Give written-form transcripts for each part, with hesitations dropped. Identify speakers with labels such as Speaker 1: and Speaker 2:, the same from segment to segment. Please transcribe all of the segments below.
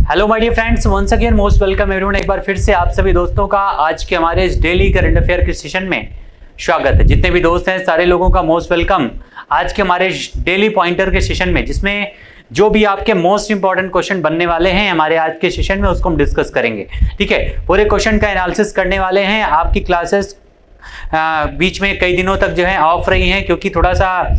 Speaker 1: Hello my dear friends, once again most welcome everyone. एक बार फिर से आप सभी दोस्तों का आज के हमारे इस डेली करंट अफेयर के सेशन में स्वागत है। जितने भी दोस्त हैं सारे लोगों का मोस्ट वेलकम आज के हमारे डेली पॉइंटर के सेशन में, जिसमें जो भी आपके मोस्ट इंपॉर्टेंट क्वेश्चन बनने वाले हैं हमारे आज के सेशन में उसको हम डिस्कस करेंगे। ठीक है, पूरे क्वेश्चन का एनालिसिस करने वाले हैं। आपकी क्लासेस बीच में कई दिनों तक जो है ऑफ रही हैं, क्योंकि थोड़ा सा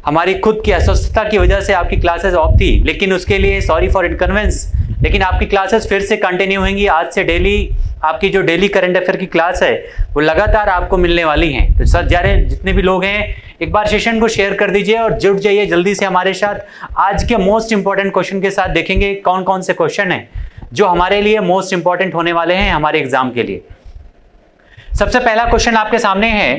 Speaker 1: हमारी खुद की अस्वस्थता की वजह से आपकी क्लासेस ऑफ थी, लेकिन उसके लिए सॉरी फॉर इनकन्वीनियंस। लेकिन आपकी क्लासेस फिर से कंटिन्यू होंगी। आज से डेली आपकी जो डेली करंट अफेयर की क्लास है वो लगातार आपको मिलने वाली हैं। तो सर जारे जितने भी लोग हैं एक बार सेशन को शेयर कर दीजिए और जुड़ जाइए जल्दी से हमारे साथ। आज के मोस्ट इंपॉर्टेंट क्वेश्चन के साथ देखेंगे कौन कौन से क्वेश्चन हैं जो हमारे लिए मोस्ट इंपॉर्टेंट होने वाले हैं हमारे एग्जाम के लिए। सबसे पहला क्वेश्चन आपके सामने है,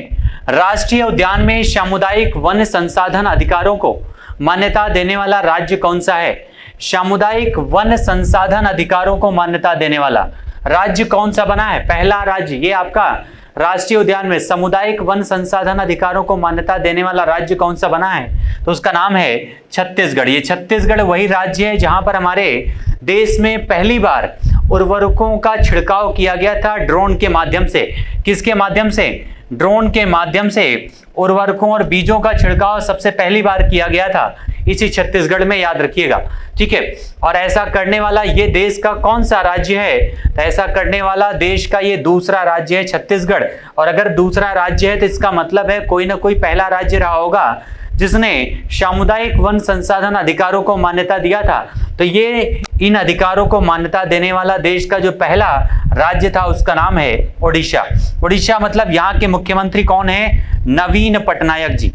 Speaker 1: राष्ट्रीय उद्यान में सामुदायिक वन संसाधन अधिकारों को मान्यता देने वाला राज्य कौन सा है? सामुदायिक वन संसाधन अधिकारों को मान्यता देने वाला राज्य कौन सा बना है? पहला राज्य ये आपका राष्ट्रीय उद्यान में सामुदायिक वन संसाधन अधिकारों को मान्यता देने वाला राज्य कौन सा बना है? तो उसका नाम है छत्तीसगढ़। ये छत्तीसगढ़ वही राज्य है जहां पर हमारे देश में पहली बार उर्वरकों का छिड़काव किया गया था ड्रोन के माध्यम से। किसके माध्यम से? ड्रोन के माध्यम से उर्वरकों और बीजों का छिड़काव सबसे पहली बार किया गया था इसी छत्तीसगढ़ में, याद रखिएगा। ठीक है, और ऐसा करने वाला ये देश का कौन सा राज्य है? तो ऐसा करने वाला देश का ये दूसरा राज्य है छत्तीसगढ़। और अगर दूसरा राज्य है तो इसका मतलब है कोई ना कोई पहला राज्य रहा होगा जिसने सामुदायिक वन संसाधन अधिकारों को मान्यता दिया था। तो ये इन अधिकारों को मान्यता देने वाला देश का जो पहला राज्य था उसका नाम है ओडिशा। ओडिशा मतलब यहाँ के मुख्यमंत्री कौन है? नवीन पटनायक जी।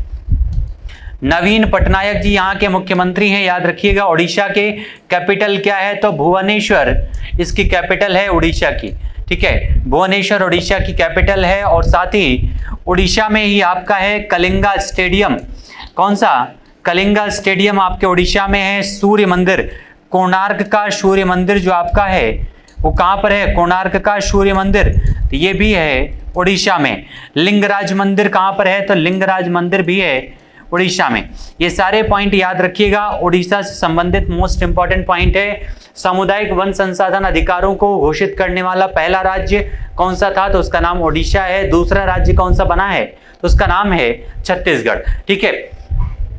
Speaker 1: नवीन पटनायक जी यहाँ के मुख्यमंत्री हैं, याद रखिएगा। ओडिशा के कैपिटल क्या है? तो भुवनेश्वर इसकी कैपिटल है उड़ीसा की। ठीक है, भुवनेश्वर उड़ीसा की कैपिटल है। और साथ ही उड़ीसा में ही आपका है कलिंगा स्टेडियम। कौन सा? कलिंगा स्टेडियम आपके उड़ीसा में है। सूर्य मंदिर, कोणार्क का सूर्य मंदिर जो आपका है वो कहां पर है? कोणार्क का सूर्य मंदिर, तो ये भी है उड़ीसा में। लिंगराज मंदिर कहां पर है? तो लिंगराज मंदिर भी है उड़ीसा में। ये सारे पॉइंट याद रखिएगा। उड़ीसा से संबंधित मोस्ट इंपॉर्टेंट पॉइंट है। सामुदायिक वन संसाधन अधिकारों को घोषित करने वाला पहला राज्य कौन सा था? तो उसका नाम ओडिशा है। दूसरा राज्य कौन सा बना है? तो उसका नाम है छत्तीसगढ़। ठीक है,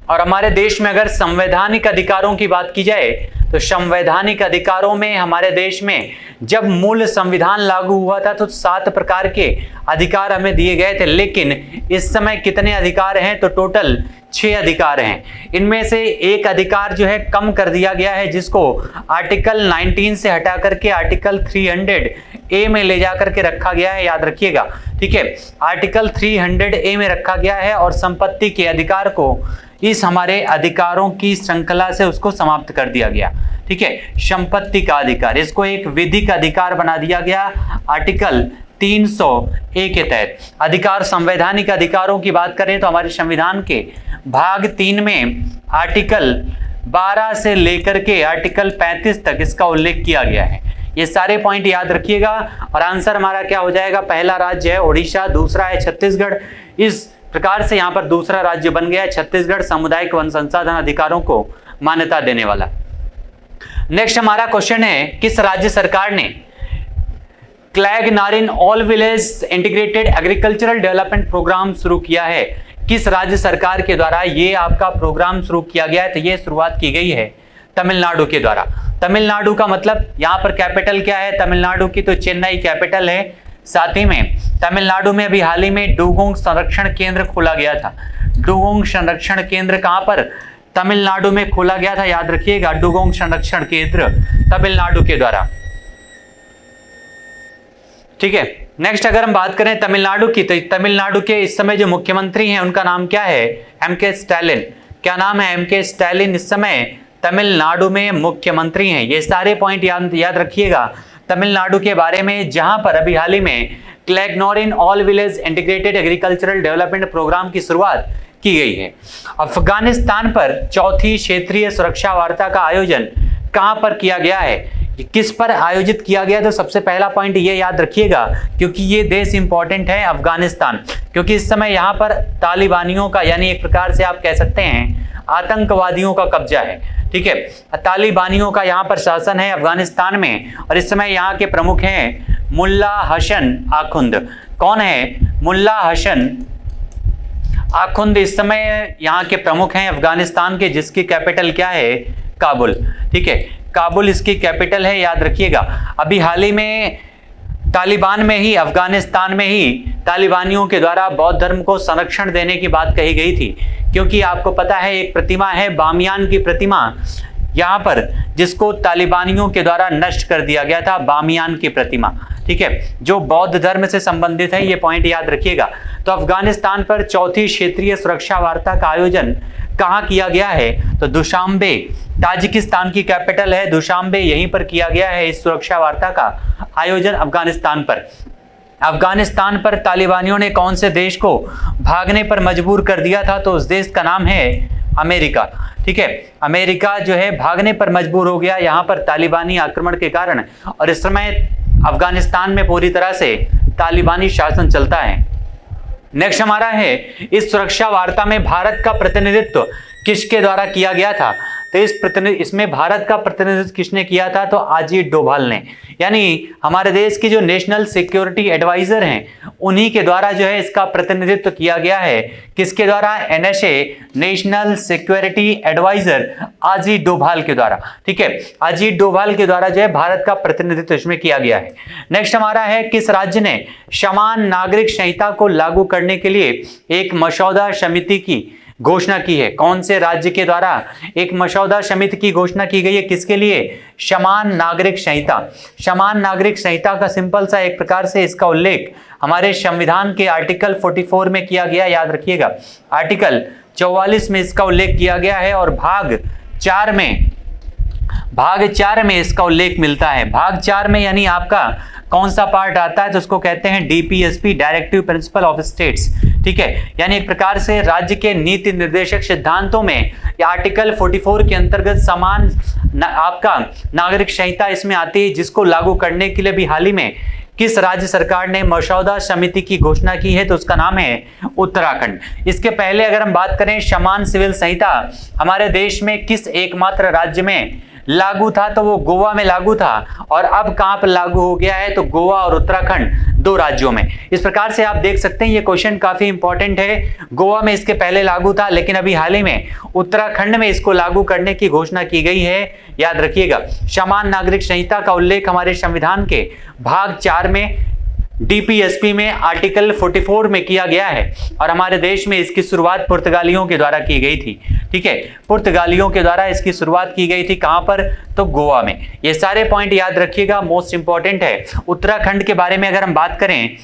Speaker 1: और हमारे देश में अगर संवैधानिक अधिकारों की बात की जाए तो संवैधानिक अधिकारों में हमारे देश में जब मूल संविधान लागू हुआ था तो 7 प्रकार के अधिकार हमें दिए गए थे, लेकिन इस समय कितने अधिकार हैं? तो टोटल 6 अधिकार हैं। इनमें से एक अधिकार जो है कम कर दिया गया है, जिसको आर्टिकल 19 से हटा करके आर्टिकल 300A में ले जा करके रखा गया है, याद रखिएगा। ठीक है, आर्टिकल 300A में रखा गया है और संपत्ति के अधिकार को इस हमारे अधिकारों की श्रृंखला से उसको समाप्त कर दिया गया। ठीक है, संपत्ति का अधिकार, इसको एक विधिक अधिकार बना दिया गया आर्टिकल 300A के तहत। अधिकार, संवैधानिक अधिकारों की बात करें तो हमारे संविधान के भाग 3 में आर्टिकल 12 से लेकर के आर्टिकल 35 तक इसका उल्लेख किया गया है। ये सारे पॉइंट याद रखिएगा और आंसर हमारा क्या हो जाएगा? पहला राज्य है ओडिशा, दूसरा है छत्तीसगढ़। इस प्रकार से यहाँ पर दूसरा राज्य बन गया है छत्तीसगढ़, सामुदायिक वन संसाधन अधिकारों को मान्यता देने वाला। नेक्स्ट हमारा क्वेश्चन है, किस राज्य सरकार ने क्लैग नारिन all village integrated agricultural development programme शुरू किया है? किस राज्य सरकार के द्वारा ये आपका प्रोग्राम शुरू किया गया है? तो ये शुरुआत की गई है तमिलनाडु के द्वारा। तमिलनाडु का मतलब यहाँ पर कैपिटल क्या है तमिलनाडु की? तो चेन्नई कैपिटल है। साथ ही में तमिलनाडु में अभी हाल ही में डुगोंग संरक्षण केंद्र खोला गया था। डुगोंग संरक्षण केंद्र कहां पर? तमिलनाडु में खोला गया था, याद रखिएगा। डुगोंग संरक्षण केंद्र तमिलनाडु के द्वारा। ठीक है, नेक्स्ट अगर हम बात करें तमिलनाडु की, तो तमिलनाडु के इस समय जो मुख्यमंत्री हैं उनका नाम क्या है? एम.के. स्टालिन। क्या नाम है? एम.के. स्टालिन इस समय तमिलनाडु में मुख्यमंत्री हैं। ये सारे पॉइंट याद रखिएगा तमिलनाडु के बारे में, जहां पर अभी हाल ही में क्लैगनोरिन all village integrated agricultural development programme की शुरुआत की गई है। अफगानिस्तान पर चौथी क्षेत्रीय सुरक्षा वार्ता का आयोजन कहां पर किया गया है? किस पर आयोजित किया गया? तो सबसे पहला पॉइंट ये याद रखिएगा, क्योंकि ये देश इंपॉर्टेंट है अफगानिस्तान, क्योंकि इस समय यहाँ पर तालिबानियों का, यानी एक प्रकार से आप कह सकते हैं आतंकवादियों का कब्जा है। ठीक है। तालिबानियों का यहाँ पर शासन है अफगानिस्तान में और इस समय यहाँ के प्रमुख हैं मुल्ला हसन आखुंद। कौन है? मुल्ला हसन आखुंद इस समय यहाँ के प्रमुख हैं अफगानिस्तान के, जिसकी कैपिटल क्या है? काबुल। ठीक है, काबुल इसकी कैपिटल है, याद रखिएगा। अभी हाल ही में तालिबान में ही, अफगानिस्तान में ही तालिबानियों के द्वारा बौद्ध धर्म को संरक्षण देने की बात कही गई थी, क्योंकि आपको पता है एक प्रतिमा है बामियान की प्रतिमा यहाँ पर, जिसको तालिबानियों के द्वारा नष्ट कर दिया गया था, बामियान की प्रतिमा। ठीक है, जो बौद्ध धर्म से संबंधित है, ये पॉइंट याद रखिएगा। तो अफगानिस्तान पर चौथी क्षेत्रीय सुरक्षा वार्ता का आयोजन कहाँ किया गया है? तो दुशांबे, ताजिकिस्तान की कैपिटल है दुशांबे, यहीं पर किया गया है इस सुरक्षा वार्ता का आयोजन अफगानिस्तान पर। अफगानिस्तान पर तालिबानियों ने कौन से देश को भागने पर मजबूर कर दिया था? तो उस देश का नाम है अमेरिका। ठीक है, अमेरिका जो है भागने पर मजबूर हो गया यहाँ पर तालिबानी आक्रमण के कारण, और इस समय अफगानिस्तान में पूरी तरह से तालिबानी शासन चलता है। नेक्स्ट हमारा है, इस सुरक्षा वार्ता में भारत का प्रतिनिधित्व किसके द्वारा किया गया था? तो इसमें भारत का प्रतिनिधित्व किसने किया था? तो अजीत डोभाल ने, यानी हमारे देश की जो नेशनल सिक्योरिटी एडवाइजर हैं उन्हीं के द्वारा जो है इसका प्रतिनिधित्व किया गया है। किसके द्वारा? NSA, national security advisor Ajit Doval के द्वारा। ठीक है, अजीत डोभाल के द्वारा जो है भारत का प्रतिनिधित्व इसमें किया गया है। नेक्स्ट हमारा है, किस राज्य ने समान नागरिक संहिता को लागू करने के लिए एक मसौदा समिति की घोषणा की है? कौन से राज्य के द्वारा एक मसौदा समिति की घोषणा की गई है? किसके लिए? समान नागरिक संहिता। समान नागरिक संहिता का सिंपल सा एक प्रकार से इसका उल्लेख हमारे संविधान के आर्टिकल 44 में किया गया, याद रखिएगा। आर्टिकल 44 में इसका उल्लेख किया गया है और भाग 4 में इसका उल्लेख मिलता है। भाग 4 में यानी आपका कौन सा पार्ट आता है? तो उसको कहते हैं DPSP, directive principle of states. ठीक है, यानी एक प्रकार से राज्य के नीति निर्देशक सिद्धांतों में या आर्टिकल 44 के अंतर्गत समान आपका नागरिक संहिता इसमें आती है, जिसको लागू करने के लिए भी हाल ही में किस राज्य सरकार ने मसौदा समिति की घोषणा की है? तो उसका नाम है उत्तराखंड। इसके पहले अगर हम बात करें समान सिविल संहिता हमारे देश में किस एकमात्र राज्य में लागू था? तो वो गोवा में लागू था। और अब कहां पर लागू हो गया है? तो गोवा और उत्तराखंड, 2 राज्यों में। इस प्रकार से आप देख सकते हैं ये क्वेश्चन काफी इंपॉर्टेंट है। गोवा में इसके पहले लागू था, लेकिन अभी हाल ही में उत्तराखंड में इसको लागू करने की घोषणा की गई है, याद रखिएगा। समान नागरिक संहिता का उल्लेख हमारे संविधान के भाग 4 में डीपीएसपी में आर्टिकल 44 में किया गया है और हमारे देश में इसकी शुरुआत पुर्तगालियों के द्वारा की गई थी। ठीक है, पुर्तगालियों के द्वारा इसकी शुरुआत की गई थी। कहां पर? तो गोवा में। ये सारे पॉइंट याद रखिएगा, मोस्ट इंपॉर्टेंट है। उत्तराखंड के बारे में अगर हम बात करें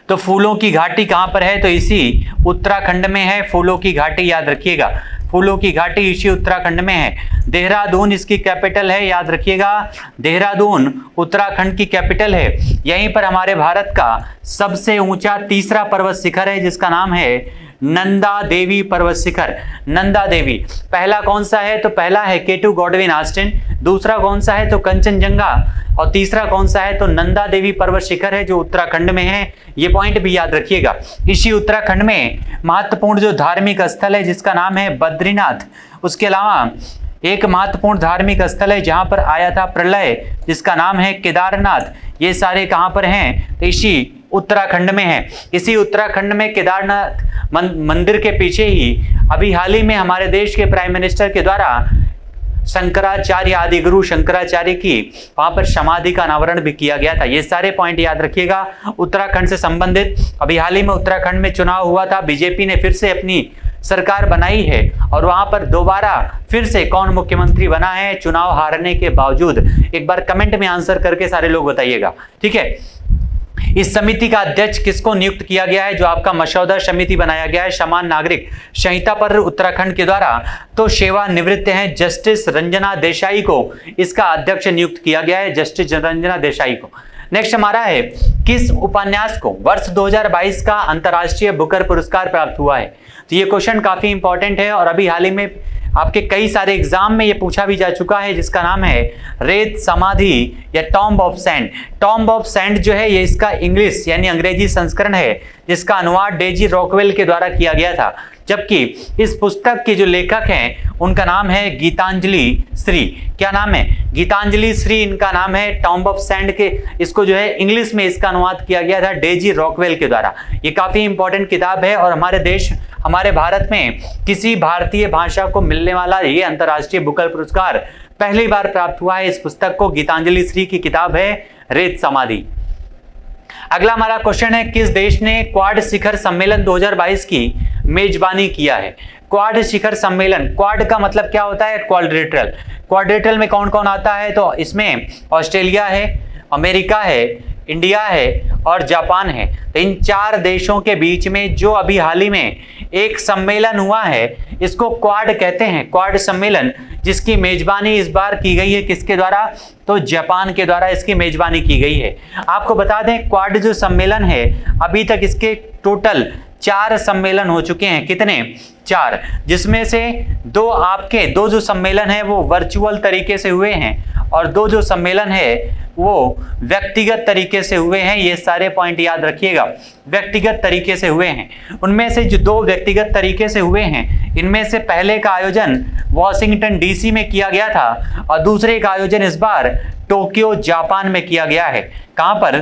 Speaker 1: तो फूलों की घाटी कहां पर है? तो इसी उत्तराखंड में है फूलों की घाटी, याद रखिएगा। फूलों की घाटी इसी उत्तराखंड में है। देहरादून इसकी कैपिटल है, याद रखिएगा। देहरादून उत्तराखंड की कैपिटल है। यहीं पर हमारे भारत का सबसे ऊंचा तीसरा पर्वत शिखर है, जिसका नाम है नंदा देवी पर्वत शिखर। नंदा देवी। पहला कौन सा है? तो पहला है केटू गॉडविन ऑस्टिन, दूसरा कौन सा है? तो कंचनजंगा, और तीसरा कौन सा है? तो नंदा देवी पर्वत शिखर है, जो उत्तराखंड में है। ये पॉइंट भी याद रखिएगा। इसी उत्तराखंड में महत्वपूर्ण जो धार्मिक स्थल है जिसका नाम है बद्रीनाथ। उसके अलावा एक महत्वपूर्ण धार्मिक स्थल है जहां पर आया था प्रलय, जिसका नाम है केदारनाथ। ये सारे कहां पर हैं? तो इसी उत्तराखंड में है। इसी उत्तराखंड में केदारनाथ मंदिर के पीछे ही अभी हाल ही में हमारे देश के प्राइम मिनिस्टर के द्वारा शंकराचार्य, आदिगुरु शंकराचार्य की वहां पर समाधि का अनावरण भी किया गया था। ये सारे पॉइंट याद रखिएगा उत्तराखंड से संबंधित। अभी हाल ही में उत्तराखंड में चुनाव हुआ था, बीजेपी ने फिर से अपनी सरकार बनाई है और वहां पर दोबारा फिर से कौन मुख्यमंत्री बना है चुनाव हारने के बावजूद? एक बार कमेंट में आंसर करके सारे लोग बताइएगा। ठीक है, इस समिति का अध्यक्ष किसको नियुक्त किया गया है? जो आपका मसौदा समिति बनाया गया है समान नागरिक संहिता पर उत्तराखंड के द्वारा, तो सेवानिवृत्त हैं जस्टिस रंजना देसाई को इसका अध्यक्ष नियुक्त किया गया है, जस्टिस रंजना देसाई को। नेक्स्ट हमारा है, किस उपन्यास को वर्ष 2022 का अंतर्राष्ट्रीय बुकर पुरस्कार प्राप्त हुआ है? तो ये क्वेश्चन काफी इंपॉर्टेंट है और अभी हाल ही में आपके कई सारे एग्जाम में ये पूछा भी जा चुका है, जिसका नाम है रेत समाधि या tomb of sand. Tomb of sand जो है ये इसका इंग्लिश यानी अंग्रेजी संस्करण है, जिसका अनुवाद डेजी रॉकवेल के द्वारा किया गया था। जबकि इस पुस्तक के जो लेखक हैं उनका नाम है गीतांजलि श्री। क्या नाम है? गीतांजलि श्री इनका नाम है। टॉम्ब ऑफ सैंड के इसको जो है इंग्लिश में इसका अनुवाद किया गया था डेजी रॉकवेल के द्वारा। ये काफी इंपॉर्टेंट किताब है और हमारे भारत में किसी भारतीय भाषा को मिलने वाला ये अंतर्राष्ट्रीय बुकर पुरस्कार पहली बार प्राप्त हुआ है। इस पुस्तक को गीतांजलि श्री की किताब है रेत समाधि। अगला हमारा क्वेश्चन है, किस देश ने क्वाड शिखर सम्मेलन 2022 की मेजबानी किया है? क्वाड शिखर सम्मेलन, क्वाड का मतलब क्या होता है? क्वाड्रिलेटरल। क्वाड्रिलेटरल में कौन कौन आता है? तो इसमें ऑस्ट्रेलिया है, अमेरिका है, इंडिया है और जापान है। तो इन 4 देशों के बीच में जो अभी हाल ही में एक सम्मेलन हुआ है, इसको क्वाड कहते हैं, क्वाड सम्मेलन, जिसकी मेजबानी इस बार की गई है किसके द्वारा? तो जापान के द्वारा इसकी मेजबानी की गई है। आपको बता दें क्वाड जो सम्मेलन है अभी तक इसके टोटल 4 सम्मेलन हो चुके हैं। कितने? 4, जिसमें से 2 जो सम्मेलन है वो वर्चुअल तरीके से हुए हैं और 2 जो सम्मेलन है वो व्यक्तिगत तरीके से हुए हैं। ये सारे पॉइंट याद रखिएगा, व्यक्तिगत तरीके से हुए हैं। उनमें से जो 2 व्यक्तिगत तरीके से हुए हैं, इनमें से पहले का आयोजन वॉशिंगटन डीसी में किया गया था और दूसरे का आयोजन इस बार टोक्यो जापान में किया गया है। कहां पर?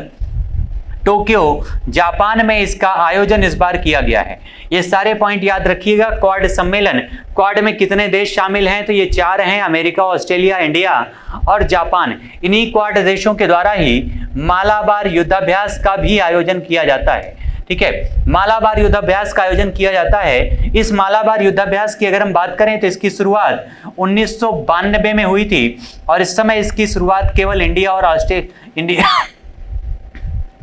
Speaker 1: टोक्यो जापान में इसका आयोजन इस बार किया गया है। ये सारे पॉइंट याद रखिएगा। क्वाड सम्मेलन, क्वाड में कितने देश शामिल हैं? तो ये 4 हैं, अमेरिका, ऑस्ट्रेलिया, इंडिया और जापान। इन्हीं क्वाड देशों के द्वारा ही मालाबार युद्धाभ्यास का भी आयोजन किया जाता है। ठीक है, मालाबार युद्धाभ्यास का आयोजन किया जाता है। इस मालाबार युद्धाभ्यास की अगर हम बात करें तो इसकी शुरुआत 1992 में हुई थी और इस समय इसकी शुरुआत केवल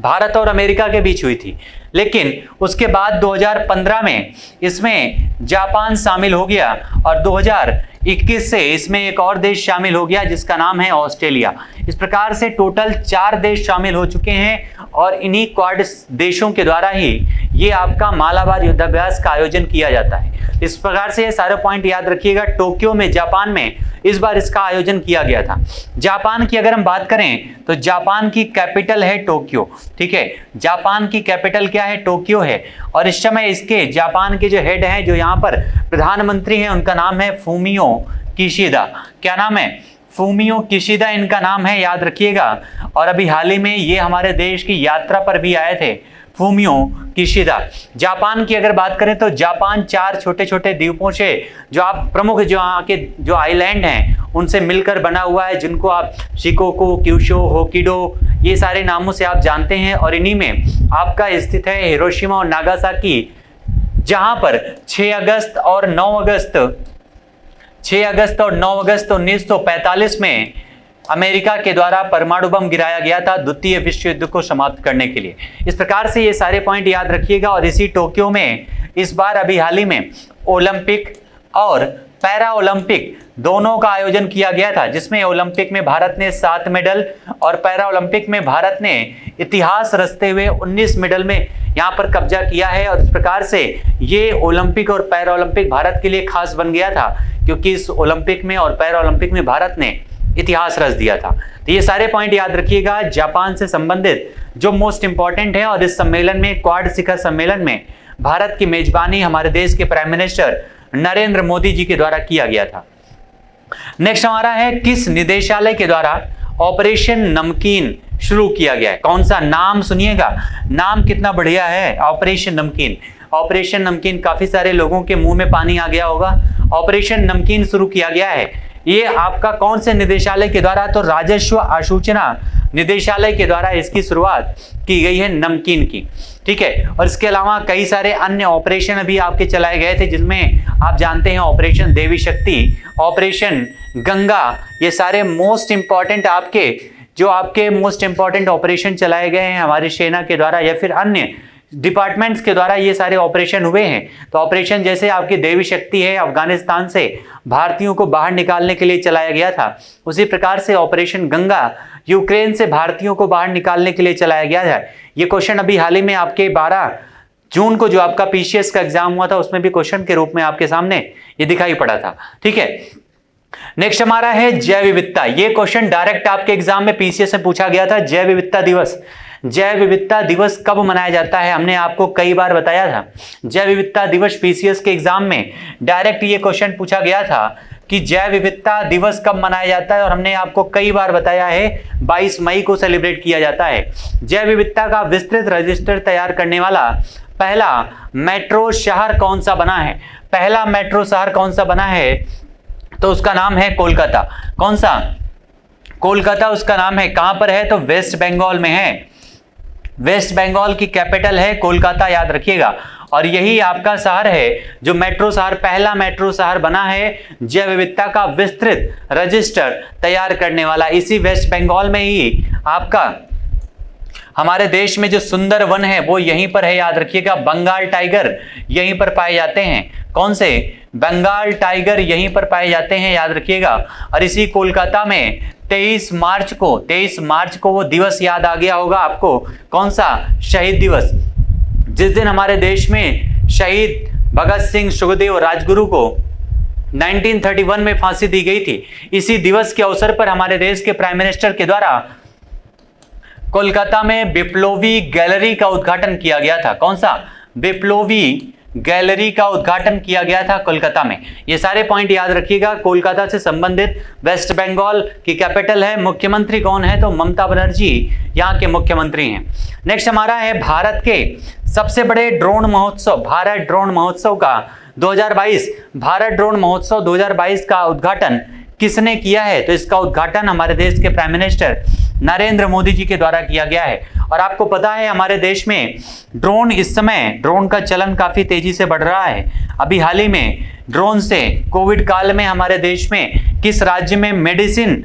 Speaker 1: भारत और अमेरिका के बीच हुई थी, लेकिन उसके बाद 2015 में इसमें जापान शामिल हो गया और 2021 से इसमें एक और देश शामिल हो गया जिसका नाम है ऑस्ट्रेलिया। इस प्रकार से टोटल 4 देश शामिल हो चुके हैं और इन्हीं क्वाड देशों के द्वारा ही ये आपका मालाबार युद्धाभ्यास का आयोजन किया जाता है। इस प्रकार से ये सारे पॉइंट याद रखिएगा। टोक्यो में, जापान में इस बार इसका आयोजन किया गया था। जापान की अगर हम बात करें तो जापान की कैपिटल है टोक्यो। ठीक है, जापान की कैपिटल क्या है? टोक्यो है। और इस समय इसके जापान के जो हेड हैं, जो यहाँ पर प्रधानमंत्री हैं, उनका नाम है फूमियो किशिदा। क्या नाम है? फूमियो किशिदा इनका नाम है, याद रखिएगा। और अभी हाल ही में ये हमारे देश की यात्रा पर भी आए थे, फूमियो किशिदा। जापान की अगर बात करें तो जापान 4 छोटे छोटे द्वीपों से जो आप प्रमुख जो यहाँ के जो आइलैंड हैं उनसे मिलकर बना हुआ है, जिनको आप शिकोकू, क्यूशो, होकिडो ये सारे नामों से आप जानते हैं। और इन्हीं में आपका स्थित है हिरोशिमा और नागासाकी, जहां पर 6 अगस्त और 9 अगस्त 1945 में अमेरिका के द्वारा परमाणु बम गिराया गया था द्वितीय विश्व युद्ध को समाप्त करने के लिए। इस प्रकार से ये सारे पॉइंट याद रखिएगा। और इसी टोक्यो में इस बार अभी हाल ही में ओलंपिक और पैरा ओलंपिक दोनों का आयोजन किया गया था, जिसमें ओलंपिक में भारत ने 7 मेडल और पैरा ओलंपिक में भारत ने इतिहास रचते हुए 19 मेडल में यहाँ पर कब्जा किया है। और इस प्रकार से ये ओलंपिक और पैरा ओलंपिक भारत के लिए खास बन गया था, क्योंकि इस ओलंपिक में और पैरा ओलंपिक में भारत ने इतिहास रच दिया था। तो ये सारे पॉइंट याद रखिएगा जापान से संबंधित जो मोस्ट इंपॉर्टेंट है। और इस सम्मेलन में, क्वाड शिखर सम्मेलन में भारत की मेजबानी हमारे देश के प्राइम मिनिस्टर नरेंद्र मोदी जी के द्वारा किया गया था। नेक्स्ट हमारा है, किस निदेशालय के द्वारा ऑपरेशन नमकीन शुरू किया गया है? कौन सा? नाम सुनिएगा, नाम कितना बढ़िया है, ऑपरेशन नमकीन। ऑपरेशन नमकीन, काफी सारे लोगों के मुंह में पानी आ गया होगा। ऑपरेशन नमकीन शुरू किया गया है। ये आपका कौन से निदेशालय के द्वारा? तो राजस्व आसूचना निदेशालय के द्वारा इसकी शुरुआत की गई है, नमकीन की। ठीक है, और इसके अलावा कई सारे अन्य ऑपरेशन भी आपके चलाए गए थे, जिसमें आप जानते हैं ऑपरेशन देवी शक्ति, ऑपरेशन गंगा, ये सारे मोस्ट इंपॉर्टेंट आपके मोस्ट इंपॉर्टेंट ऑपरेशन चलाए गए हैं हमारी सेना के द्वारा या फिर अन्य डिपार्टमेंट्स के द्वारा ये सारे ऑपरेशन हुए हैं। तो ऑपरेशन जैसे आपकी देवी शक्ति है, अफगानिस्तान से भारतीयों को बाहर निकालने के लिए चलाया गया था, उसी प्रकार से ऑपरेशन गंगा यूक्रेन से भारतीयों को बाहर निकालने के लिए चलाया गया है। ये क्वेश्चन अभी हाल ही में आपके 12 जून को जो आपका पीसीएस का एग्जाम हुआ था उसमें भी क्वेश्चन के रूप में आपके सामने ये दिखाई पड़ा था। ठीक है, नेक्स्ट हमारा है जैव विविधता। ये क्वेश्चन डायरेक्ट आपके एग्जाम में पीसीएस में पूछा गया था। जैव विविधता दिवस, जैव विविधता दिवस कब मनाया जाता है? हमने आपको कई बार बताया था। जैव विविधता दिवस पीसीएस के एग्जाम में डायरेक्ट ये क्वेश्चन पूछा गया था कि जैव विविधता दिवस कब मनाया जाता है, और हमने आपको कई बार बताया है 22 मई को सेलिब्रेट किया जाता है। जैव विविधता का विस्तृत रजिस्टर तैयार करने वाला पहला मेट्रो शहर कौन सा बना है? पहला मेट्रो शहर कौन सा बना है? तो उसका नाम है कोलकाता। कौन सा? कोलकाता उसका नाम है। कहां पर है? तो वेस्ट बंगाल में है। वेस्ट बंगाल की कैपिटल है कोलकाता, याद रखिएगा। और यही आपका शहर है जो मेट्रो शहर, पहला मेट्रो शहर बना है जैव विविधता का विस्तृत रजिस्टर तैयार करने वाला। इसी वेस्ट बंगाल में ही आपका हमारे देश में जो सुंदर वन है वो यहीं पर है, याद रखिएगा। बंगाल टाइगर यहीं पर पाए जाते हैं। कौन से? बंगाल टाइगर यहीं पर पाए जाते हैं, याद रखिएगा। और इसी कोलकाता में 23 मार्च को वो दिवस याद आ गया होगा आपको। कौन सा? शहीद दिवस। जिस दिन हमारे देश में शहीद भगत सिंह, सुखदेव, राजगुरु को 1931 में फांसी दी गई थी, इसी दिवस के अवसर पर हमारे देश के प्राइम मिनिस्टर के द्वारा कोलकाता में विप्लवी गैलरी का उद्घाटन किया गया था। कौन सा? विप्लवी गैलरी का उद्घाटन किया गया था कोलकाता में। ये सारे पॉइंट याद रखिएगा। कोलकाता से संबंधित, वेस्ट बंगाल की कैपिटल है। मुख्यमंत्री कौन है? तो ममता बनर्जी यहाँ के मुख्यमंत्री हैं। नेक्स्ट हमारा है भारत के सबसे बड़े ड्रोन महोत्सव, भारत ड्रोन महोत्सव का 2022, भारत ड्रोन महोत्सव 2022 का उद्घाटन किसने किया है? तो इसका उद्घाटन हमारे देश के प्राइम मिनिस्टर नरेंद्र मोदी जी के द्वारा किया गया है। और आपको पता है हमारे देश में ड्रोन, इस समय ड्रोन का चलन काफी तेजी से बढ़ रहा है। अभी हाल ही में ड्रोन से कोविड काल में हमारे देश में किस राज्य में मेडिसिन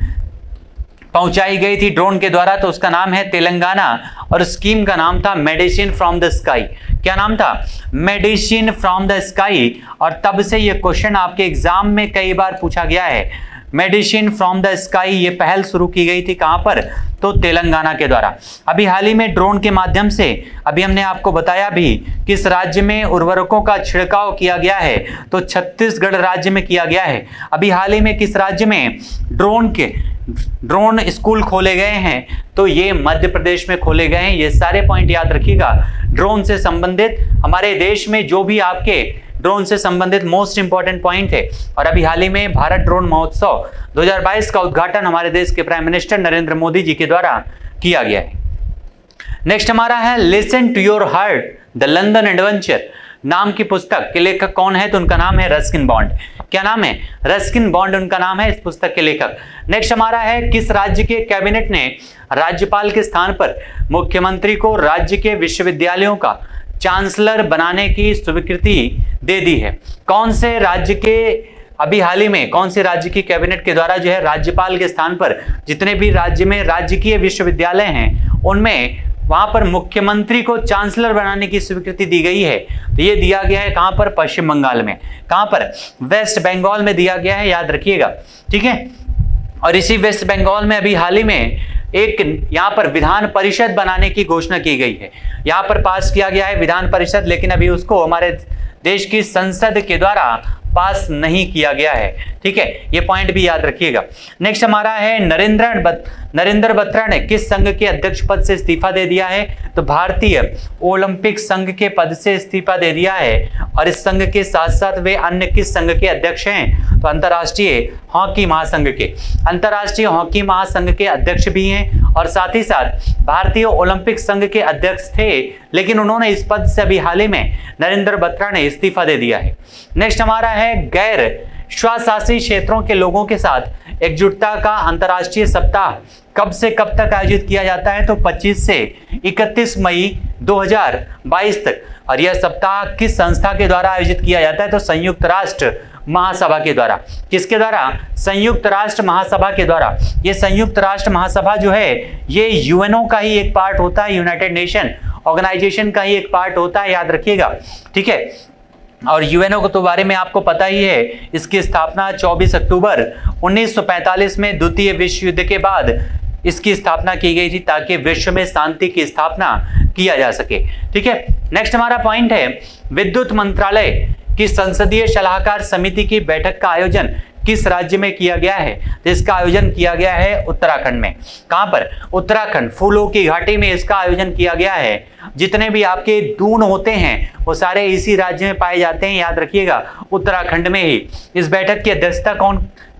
Speaker 1: पहुंचाई गई थी ड्रोन के द्वारा? तो उसका नाम है तेलंगाना, और स्कीम का नाम था मेडिसिन फ्रॉम द स्काई। क्या नाम था? Medicine from the sky. और तब से ये क्वेश्चन आपके एग्जाम में कई बार पूछा गया है। मेडिसिन फ्रॉम द स्काई ये पहल शुरू की गई थी कहां पर? तो तेलंगाना के द्वारा। अभी हाल ही में ड्रोन के माध्यम से, अभी हमने आपको बताया भी, किस राज्य में उर्वरकों का छिड़काव किया गया है? तो छत्तीसगढ़ राज्य में किया गया है। अभी हाल ही में किस राज्य में ड्रोन स्कूल खोले गए हैं? तो ये मध्य प्रदेश में खोले गए हैं। ये सारे पॉइंट याद रखिएगा। ड्रोन से संबंधित हमारे देश में जो भी आपके ड्रोन से संबंधित मोस्ट इंपॉर्टेंट पॉइंट है। और अभी हाल ही में भारत ड्रोन महोत्सव 2022 का उद्घाटन हमारे देश के प्राइम मिनिस्टर नरेंद्र मोदी जी के द्वारा किया गया है। नेक्स्ट हमारा है listen to your heart, the London adventure नाम की पुस्तक के लेखक कौन है? तो उनका नाम है रस्किन बॉन्ड। क्या नाम है? रस्किन बॉन्ड उनका नाम है, इस पुस्तक के लेखक। नेक्स्ट हमारा है किस राज्य के कैबिनेट ने राज्यपाल के स्थान पर मुख्यमंत्री को राज्य के विश्वविद्यालयों का चांसलर बनाने की स्वीकृति दे दी है? कौन से राज्य के, अभी हाल ही में कौन से राज्य की कैबिनेट के द्वारा जो है राज्यपाल के स्थान पर जितने भी राज्य में राजकीय विश्वविद्यालय हैं उनमें वहां पर मुख्यमंत्री को चांसलर बनाने की स्वीकृति दी गई है? तो ये दिया गया है कहां पर? पश्चिम बंगाल में। कहां पर? वेस्ट बंगाल में दिया गया है, याद रखिएगा। ठीक है, और इसी वेस्ट बंगाल में अभी हाल ही में एक यहाँ पर विधान परिषद बनाने की घोषणा की गई है। यहाँ पर पास किया गया है विधान परिषद, लेकिन अभी उसको हमारे देश की संसद के द्वारा पास नहीं किया गया है। ठीक है, ये पॉइंट भी याद रखिएगा। नेक्स्ट हमारा है नरेंद्र बत्रा ने किस संघ के अध्यक्ष पद से इस्तीफा दे दिया है? तो भारतीय ओलंपिक संघ के पद से इस्तीफा दे दिया है। और इस संघ के साथ साथ वे अन्य किस संघ के अध्यक्ष हैं? तो अंतर्राष्ट्रीय हॉकी महासंघ के, अंतर्राष्ट्रीय हॉकी महासंघ के अध्यक्ष भी हैं, और साथ ही साथ भारतीय ओलंपिक संघ के अध्यक्ष थे, लेकिन उन्होंने इस पद से अभी हाल ही में नरेंद्र बत्रा ने इस्तीफा दे दिया है। नेक्स्ट हमारा है गैर स्वशासी क्षेत्रों के लोगों के साथ एकजुटता का अंतर्राष्ट्रीय सप्ताह कब से कब तक आयोजित किया जाता है? तो 25 से 31 मई 2022 तक। और यह सप्ताह किस संस्था के द्वारा आयोजित किया जाता है? तो संयुक्त राष्ट्र महासभा के द्वारा। किसके द्वारा? संयुक्त राष्ट्र महासभा के द्वारा। ये संयुक्त राष्ट्र महासभा जो है ये यूएनओ का ही एक पार्ट होता है, यूनाइटेड नेशन ऑर्गेनाइजेशन का ही एक पार्ट होता है, याद रखिएगा। ठीक है, और यूएनओ के तो बारे में आपको पता ही है, इसकी स्थापना 24 अक्टूबर 1945 में द्वितीय विश्व युद्ध के बाद इसकी स्थापना की गई थी, ताकि विश्व में शांति की स्थापना किया जा सके। ठीक है, नेक्स्ट हमारा पॉइंट है विद्युत मंत्रालय की संसदीय सलाहकार समिति की बैठक का आयोजन किस राज्य में किया गया है? तो इसका आयोजन किया गया है उत्तराखंड में। कहां पर? उत्तराखंड, फूलों की घाटी में इसका आयोजन किया गया है। जितने भी आपके दून होते हैं वो सारे इसी राज्य में पाए जाते हैं, याद रखिएगा, उत्तराखंड में ही। इस बैठक की अध्यक्षता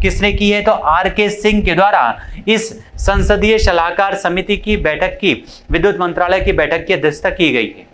Speaker 1: किसने की है? तो आर.के. सिंह के द्वारा इस संसदीय सलाहकार समिति की बैठक की, विद्युत मंत्रालय की बैठक की अध्यक्षता की गई है।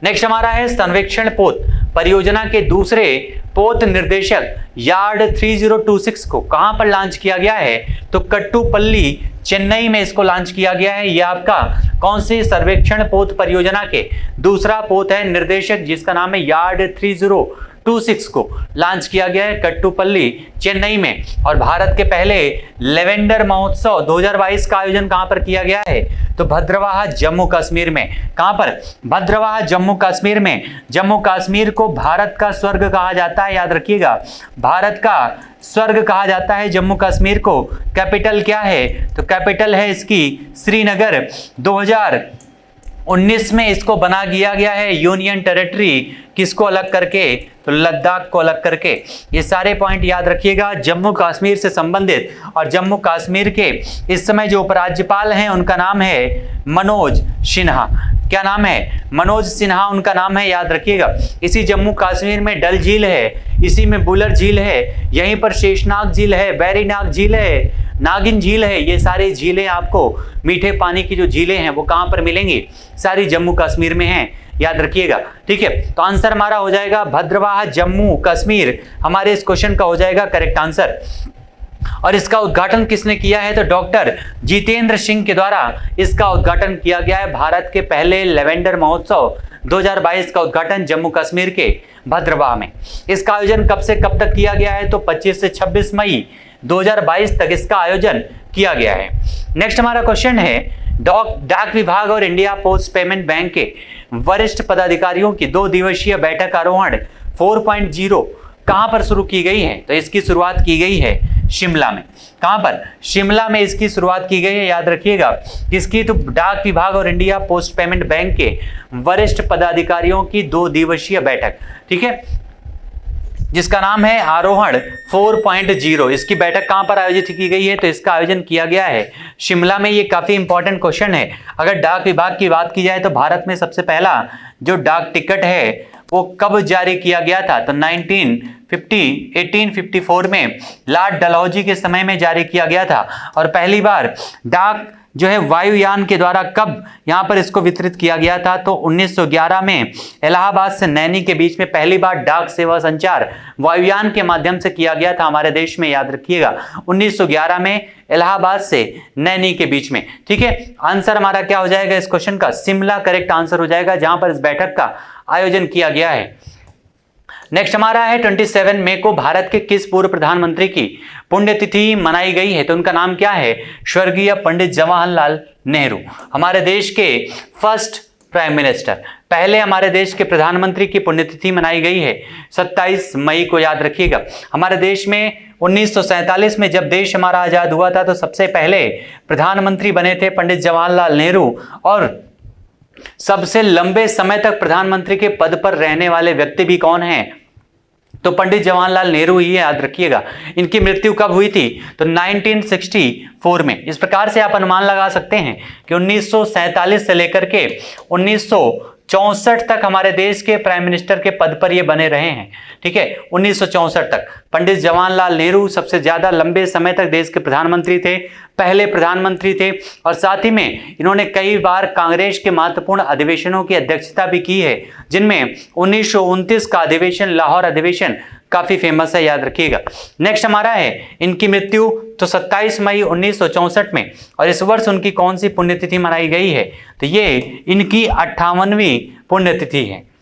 Speaker 1: नेक्स्ट हमारा है सर्वेक्षण पोत परियोजना के दूसरे पोत निर्देशक यार्ड 3026 को कहां पर लॉन्च किया गया है? तो कट्टुपल्ली, चेन्नई में इसको लॉन्च किया गया है। यह आपका कौन सी सर्वेक्षण पोत परियोजना के दूसरा पोत है निर्देशक, जिसका नाम है यार्ड 3026 को लॉन्च किया गया है कट्टुपल्ली, चेन्नई में। और भारत के पहले लेवेंडर महोत्सव 2022 का आयोजन कहां पर किया गया है? तो भद्रवाह, जम्मू कश्मीर में। कहां पर? भद्रवाह, जम्मू कश्मीर में। जम्मू कश्मीर को भारत का स्वर्ग कहा जाता है, याद रखिएगा, भारत का स्वर्ग कहा जाता है जम्मू कश्मीर को। कैपिटल क्या है? तो कैपिटल है इसकी श्रीनगर। 2019 में इसको बना दिया गया है यूनियन टेरिटरी, किसको अलग करके? तो लद्दाख को अलग करके। ये सारे पॉइंट याद रखिएगा जम्मू कश्मीर से संबंधित। और जम्मू कश्मीर के इस समय जो उपराज्यपाल हैं उनका नाम है मनोज सिन्हा। क्या नाम है? मनोज सिन्हा उनका नाम है, याद रखिएगा। इसी जम्मू कश्मीर में डल झील है, इसी में बुलर झील है, यहीं पर शेषनाग झील है, बैरीनाग झील है, नागिन झील है। ये सारी झीलें आपको, मीठे पानी की जो झीलें हैं वो कहां पर मिलेंगी? सारी जम्मू कश्मीर में हैं, याद रखिएगा। ठीक है, तो आंसर हमारा हो जाएगा भद्रवाह, जम्मू कश्मीर, हमारे इस क्वेश्चन का हो जाएगा करेक्ट आंसर। और इसका उद्घाटन किसने किया है? तो डॉक्टर जितेंद्र सिंह के द्वारा इसका उद्घाटन किया गया है। भारत के पहले लेवेंडर महोत्सव 2022 का उद्घाटन जम्मू कश्मीर के भद्रवाह में। इसका आयोजन कब से कब तक किया गया है? तो 25 से 26 मई 2022 तक इसका आयोजन किया गया है। नेक्स्ट हमारा क्वेश्चन है डाक विभाग और इंडिया पोस्ट पेमेंट बैंक के वरिष्ठ पदाधिकारियों की 2 दिवसीय बैठक आरोहण 4.0 कहां पर शुरू की गई है? तो इसकी शुरुआत की गई है शिमला में। कहां पर? शिमला में इसकी शुरुआत की गई है, याद रखिएगा। किसकी? तो डाक विभाग और इंडिया पोस्ट पेमेंट बैंक के वरिष्ठ पदाधिकारियों की 2 दिवसीय बैठक, ठीक है, जिसका नाम है आरोहण 4.0। इसकी बैठक कहां पर आयोजित की गई है? तो इसका आयोजन किया गया है शिमला में। ये काफी इंपॉर्टेंट क्वेश्चन है। अगर डाक विभाग की बात की जाए तो भारत में सबसे पहला जो डाक टिकट है वो कब जारी किया गया था? तो 1854 में लॉर्ड डलहौजी के समय में जारी किया गया था। और पहली बार डाक जो है वायुयान के द्वारा कब यहां पर इसको वितरित किया गया था? तो 1911 में इलाहाबाद से नैनी के बीच में पहली बार डाक सेवा संचार वायुयान के माध्यम से किया गया था हमारे देश में, याद रखिएगा, 1911 में इलाहाबाद से नैनी के बीच में। ठीक है, आंसर हमारा क्या हो जाएगा इस क्वेश्चन का? शिमला करेक्ट आंसर हो जाएगा, जहां पर इस बैठक का आयोजन किया गया है। नेक्स्ट हमारा है 27 मई को भारत के किस पूर्व प्रधानमंत्री की पुण्यतिथि मनाई गई है? तो उनका नाम क्या है? स्वर्गीय पंडित जवाहरलाल नेहरू, हमारे देश के फर्स्ट प्राइम मिनिस्टर, पहले हमारे देश के प्रधानमंत्री की पुण्यतिथि मनाई गई है 27 मई को, याद रखिएगा। हमारे देश में 1947 में जब देश हमारा आजाद हुआ था तो सबसे पहले प्रधानमंत्री बने थे पंडित जवाहरलाल नेहरू। और सबसे लंबे समय तक प्रधानमंत्री के पद पर रहने वाले व्यक्ति भी कौन हैं? तो पंडित जवाहरलाल नेहरू ही, याद रखिएगा। इनकी मृत्यु कब हुई थी? तो 1964 में। इस प्रकार से आप अनुमान लगा सकते हैं कि 1947 से लेकर के 1964 तक हमारे देश के प्राइम मिनिस्टर के पद पर ये बने रहे हैं। ठीक है, 1964 तक पंडित जवाहरलाल नेहरू सबसे ज्यादा लंबे समय तक देश के प्रधानमंत्री थे, पहले प्रधानमंत्री थे। और साथ ही में इन्होंने कई बार कांग्रेस के महत्वपूर्ण अधिवेशनों की अध्यक्षता भी की है, जिनमें 1929 का अधिवेशन, लाहौर अधिवेशन, काफी फेमस है, याद रखिएगा। नेक्स्ट हमारा है इनकी मृत्यु, तो 27 मई 1964 में। और इस वर्ष उनकी कौन सी पुण्यतिथि मनाई गई है? तो ये इनकी 58वीं पुण्यतिथि है।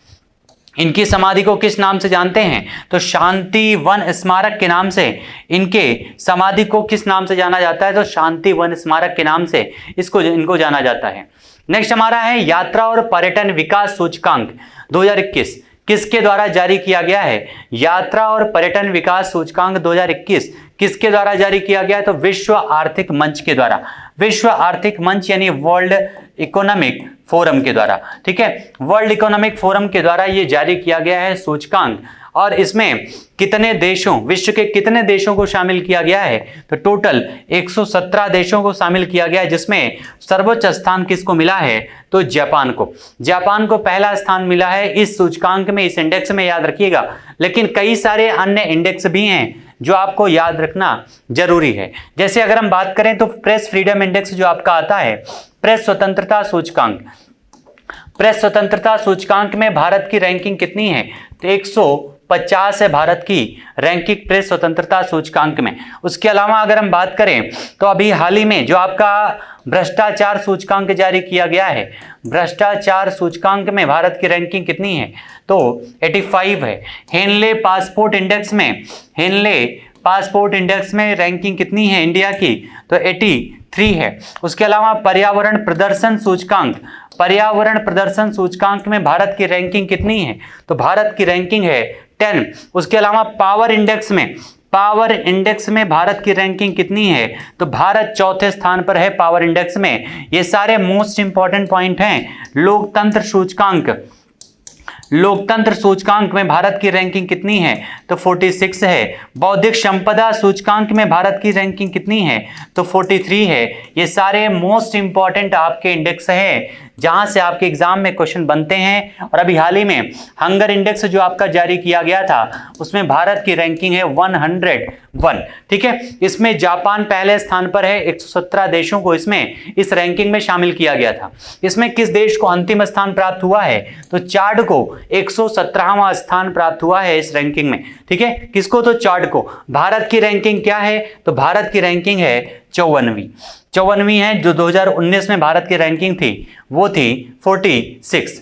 Speaker 1: इनकी समाधि को किस नाम से जानते हैं? तो शांति वन स्मारक के नाम से इनके समाधि को किस नाम से जाना जाता है? तो शांति वन स्मारक के नाम से इनको जाना जाता है। नेक्स्ट हमारा है यात्रा और पर्यटन विकास सूचकांक 2021 किसके द्वारा जारी किया गया है? यात्रा और पर्यटन विकास सूचकांक 2021 किसके द्वारा जारी किया गया है? तो विश्व आर्थिक मंच के द्वारा। विश्व आर्थिक मंच यानी वर्ल्ड इकोनॉमिक फोरम के द्वारा। ठीक है, वर्ल्ड इकोनॉमिक फोरम के द्वारा ये जारी किया गया है सूचकांक। और इसमें कितने देशों, विश्व के कितने देशों को शामिल किया गया है? तो टोटल 117 देशों को शामिल किया गया है, जिसमें सर्वोच्च स्थान किसको मिला है? तो जापान को। जापान को पहला स्थान मिला है इस सूचकांक में, इस इंडेक्स में, याद रखिएगा। लेकिन कई सारे अन्य इंडेक्स भी हैं जो आपको याद रखना जरूरी है। जैसे अगर हम बात करें तो प्रेस फ्रीडम इंडेक्स जो आपका आता है, प्रेस स्वतंत्रता सूचकांक, प्रेस स्वतंत्रता सूचकांक में भारत की रैंकिंग कितनी है? तो 150 है भारत की रैंकिंग प्रेस स्वतंत्रता सूचकांक में। उसके अलावा अगर हम बात करें तो अभी हाल ही में जो आपका भ्रष्टाचार सूचकांक जारी किया गया है, भ्रष्टाचार सूचकांक में भारत की रैंकिंग कितनी है? तो 85 है। हेनले पासपोर्ट इंडेक्स में, हेनले पासपोर्ट इंडेक्स में रैंकिंग कितनी है इंडिया की? तो 83 है। उसके अलावा पर्यावरण प्रदर्शन सूचकांक, पर्यावरण प्रदर्शन सूचकांक में भारत की रैंकिंग कितनी है? तो भारत की रैंकिंग है 10। उसके अलावा पावर इंडेक्स में, पावर इंडेक्स में भारत की रैंकिंग कितनी है? तो भारत चौथे स्थान पर है पावर इंडेक्स में। ये सारे मोस्ट इंपॉर्टेंट पॉइंट हैं। लोकतंत्र सूचकांक, लोकतंत्र सूचकांक में भारत की रैंकिंग कितनी है? तो 46 है। बौद्धिक संपदा सूचकांक में भारत की रैंकिंग कितनी है? तो 43 है। ये सारे मोस्ट इंपॉर्टेंट आपके इंडेक्स हैं जहां से आपके एग्जाम में क्वेश्चन बनते हैं। और अभी हाल ही में हंगर इंडेक्स जो आपका जारी किया गया था, उसमें भारत की रैंकिंग है 101। ठीक है, इसमें जापान पहले स्थान पर है। 117 देशों को इसमें इस रैंकिंग में शामिल किया गया था। इसमें किस देश को अंतिम स्थान प्राप्त हुआ है? तो चाड को 117वां स्थान प्राप्त हुआ है इस रैंकिंग में। ठीक है, किसको? तो चाड को। भारत की रैंकिंग क्या है? तो भारत की रैंकिंग है 54वीं है। जो 2019 में भारत की रैंकिंग थी वो थी 46।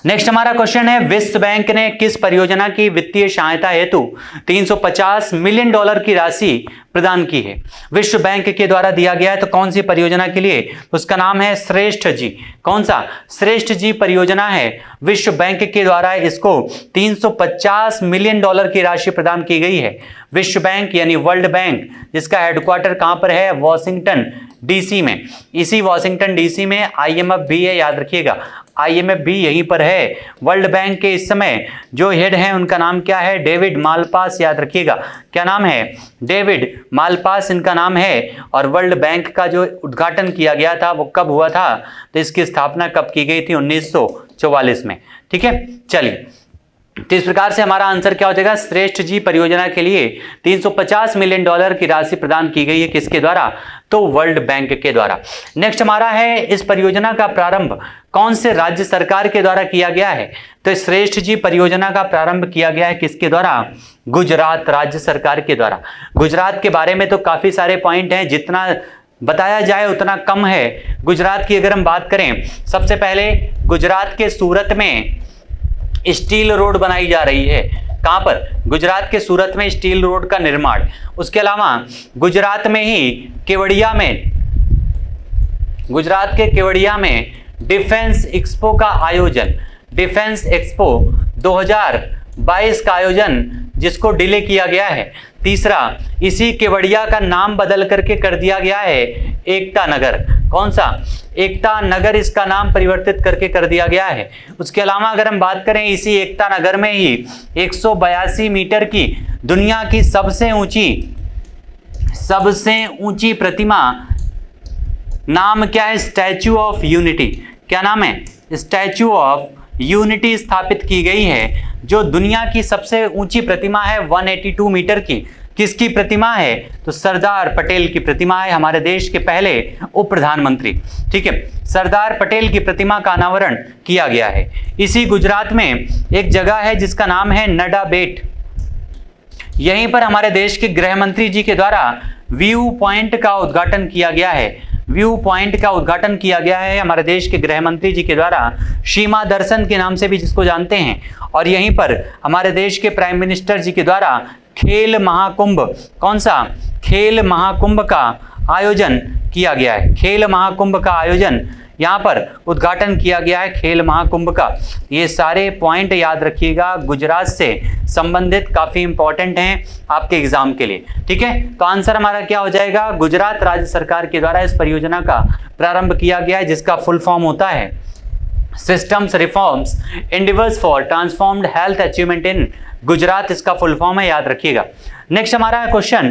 Speaker 1: नेक्स्ट हमारा क्वेश्चन है, विश्व बैंक ने किस परियोजना की वित्तीय सहायता हेतु 350 मिलियन डॉलर की राशि प्रदान की है? विश्व बैंक के द्वारा दिया गया है। तो कौन सी परियोजना के लिए? उसका नाम है श्रेष्ठ जी। कौन सा? श्रेष्ठ जी परियोजना है। विश्व बैंक के द्वारा इसको 350 मिलियन डॉलर की राशि प्रदान की गई है। विश्व बैंक यानी वर्ल्ड बैंक, जिसका हेडक्वार्टर कहां पर है? वॉशिंगटन डीसी में। इसी वॉशिंगटन डीसी में IMF भी है, याद रखिएगा। IMF भी यहीं पर है। वर्ल्ड बैंक के इस समय जो हेड हैं उनका नाम क्या है? डेविड मालपास, याद रखिएगा। क्या नाम है? डेविड मालपास इनका नाम है। और वर्ल्ड बैंक का जो उद्घाटन किया गया था वो कब हुआ था? तो इसकी स्थापना कब की गई थी? 1944 में। ठीक है, चलिए, तो इस प्रकार से हमारा आंसर क्या हो जाएगा? श्रेष्ठ जी परियोजना के लिए 350 मिलियन डॉलर की राशि प्रदान की गई है। किसके द्वारा? तो वर्ल्ड बैंक के द्वारा। नेक्स्ट हमारा है, इस परियोजना का प्रारंभ कौन से राज्य सरकार के द्वारा किया गया है? तो श्रेष्ठ जी परियोजना का प्रारंभ किया गया है किसके द्वारा? गुजरात राज्य सरकार के द्वारा। गुजरात के बारे में तो काफी सारे पॉइंट हैं, जितना बताया जाए उतना कम है। गुजरात की अगर हम बात करें, सबसे पहले गुजरात के सूरत में स्टील रोड बनाई जा रही है। कहां पर? गुजरात के सूरत में स्टील रोड का निर्माण। उसके अलावा गुजरात में ही केवड़िया में, गुजरात के केवड़िया में डिफेंस एक्सपो का आयोजन, डिफेंस एक्सपो 2022 का आयोजन जिसको डिले किया गया है। तीसरा, इसी केवड़िया का नाम बदल करके कर दिया गया है एकता नगर। कौन सा? एकता नगर, इसका नाम परिवर्तित करके कर दिया गया है। उसके अलावा अगर हम बात करें, इसी एकता नगर में ही 182 मीटर की दुनिया की सबसे ऊंची प्रतिमा, नाम क्या है? Statue of unity. क्या नाम है? स्टैच्यू ऑफ यूनिटी स्थापित की गई है, जो दुनिया की सबसे ऊंची प्रतिमा है 182 मीटर की। किसकी प्रतिमा है? तो सरदार पटेल की प्रतिमा है, हमारे देश के पहले उप प्रधानमंत्री। ठीक है, सरदार पटेल की प्रतिमा का अनावरण किया गया है। इसी गुजरात में एक जगह है जिसका नाम है नडा बेट। यहीं पर हमारे देश के गृह मंत्री जी के द्वारा व्यू पॉइंट का उद्घाटन किया गया है। व्यू पॉइंट का उद्घाटन किया गया है हमारे देश के गृह मंत्री जी के द्वारा, सीमा दर्शन के नाम से भी जिसको जानते हैं। और यहीं पर हमारे देश के प्राइम मिनिस्टर जी के द्वारा खेल महाकुंभ, कौन सा? खेल महाकुंभ का आयोजन किया गया है। खेल महाकुंभ का आयोजन यहाँ पर उद्घाटन किया गया है खेल महाकुंभ का। ये सारे पॉइंट याद रखिएगा, गुजरात से संबंधित काफी इंपॉर्टेंट हैं आपके एग्जाम के लिए, ठीक है। तो आंसर हमारा क्या हो जाएगा, गुजरात राज्य सरकार के द्वारा इस परियोजना का प्रारंभ किया गया है, जिसका फुल फॉर्म होता है systems reforms endeavours for transformed health achievement in Gujarat, इसका फुल फॉर्म है, याद रखिएगा। नेक्स्ट हमारा है क्वेश्चन,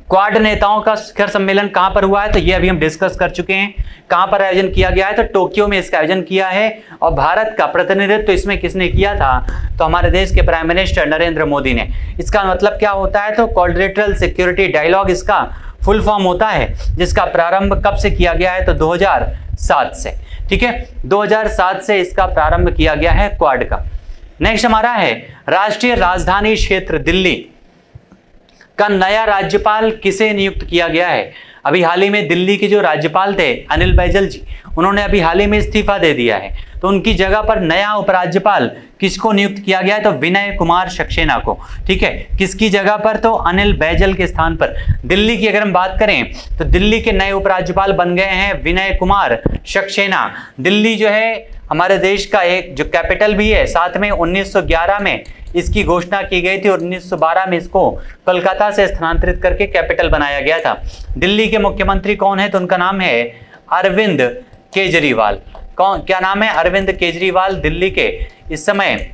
Speaker 1: क्वाड नेताओं का शिखर सम्मेलन कहां पर हुआ है, तो ये अभी हम डिस्कस कर चुके हैं। कहां पर आयोजन किया गया है, तो टोक्यो में इसका आयोजन किया है। और भारत का प्रतिनिधित्व तो इसमें किसने किया था, तो हमारे देश के प्राइम मिनिस्टर नरेंद्र मोदी ने। इसका मतलब क्या होता है, तो क्वाड्रिलेटरल सिक्योरिटी डायलॉग इसका फुल फॉर्म होता है, जिसका प्रारंभ कब से किया गया है, तो 2007 से, ठीक है। 2007 से इसका प्रारंभ किया गया है क्वाड का। नेक्स्ट हमारा है राष्ट्रीय राजधानी क्षेत्र दिल्ली का नया राज्यपाल किसे नियुक्त किया गया है। अभी हाल ही में दिल्ली के जो राज्यपाल थे अनिल बैजल जी, उन्होंने अभी हाल ही में इस्तीफा दे दिया है, तो उनकी जगह पर नया उपराज्यपाल किसको नियुक्त किया गया है, तो विनय कुमार सक्सेना को, ठीक है। किसकी जगह पर, तो अनिल बैजल के स्थान पर। दिल्ली की अगर हम बात करें तो दिल्ली के नए उपराज्यपाल बन गए हैं विनय कुमार सक्सेना। दिल्ली जो है हमारे देश का एक जो कैपिटल भी है, साथ में 1911 में इसकी घोषणा की गई थी और 1912 में इसको कोलकाता से स्थानांतरित करके कैपिटल बनाया गया था। दिल्ली के मुख्यमंत्री कौन है, तो उनका नाम है अरविंद केजरीवाल। कौन, क्या नाम है, अरविंद केजरीवाल दिल्ली के इस समय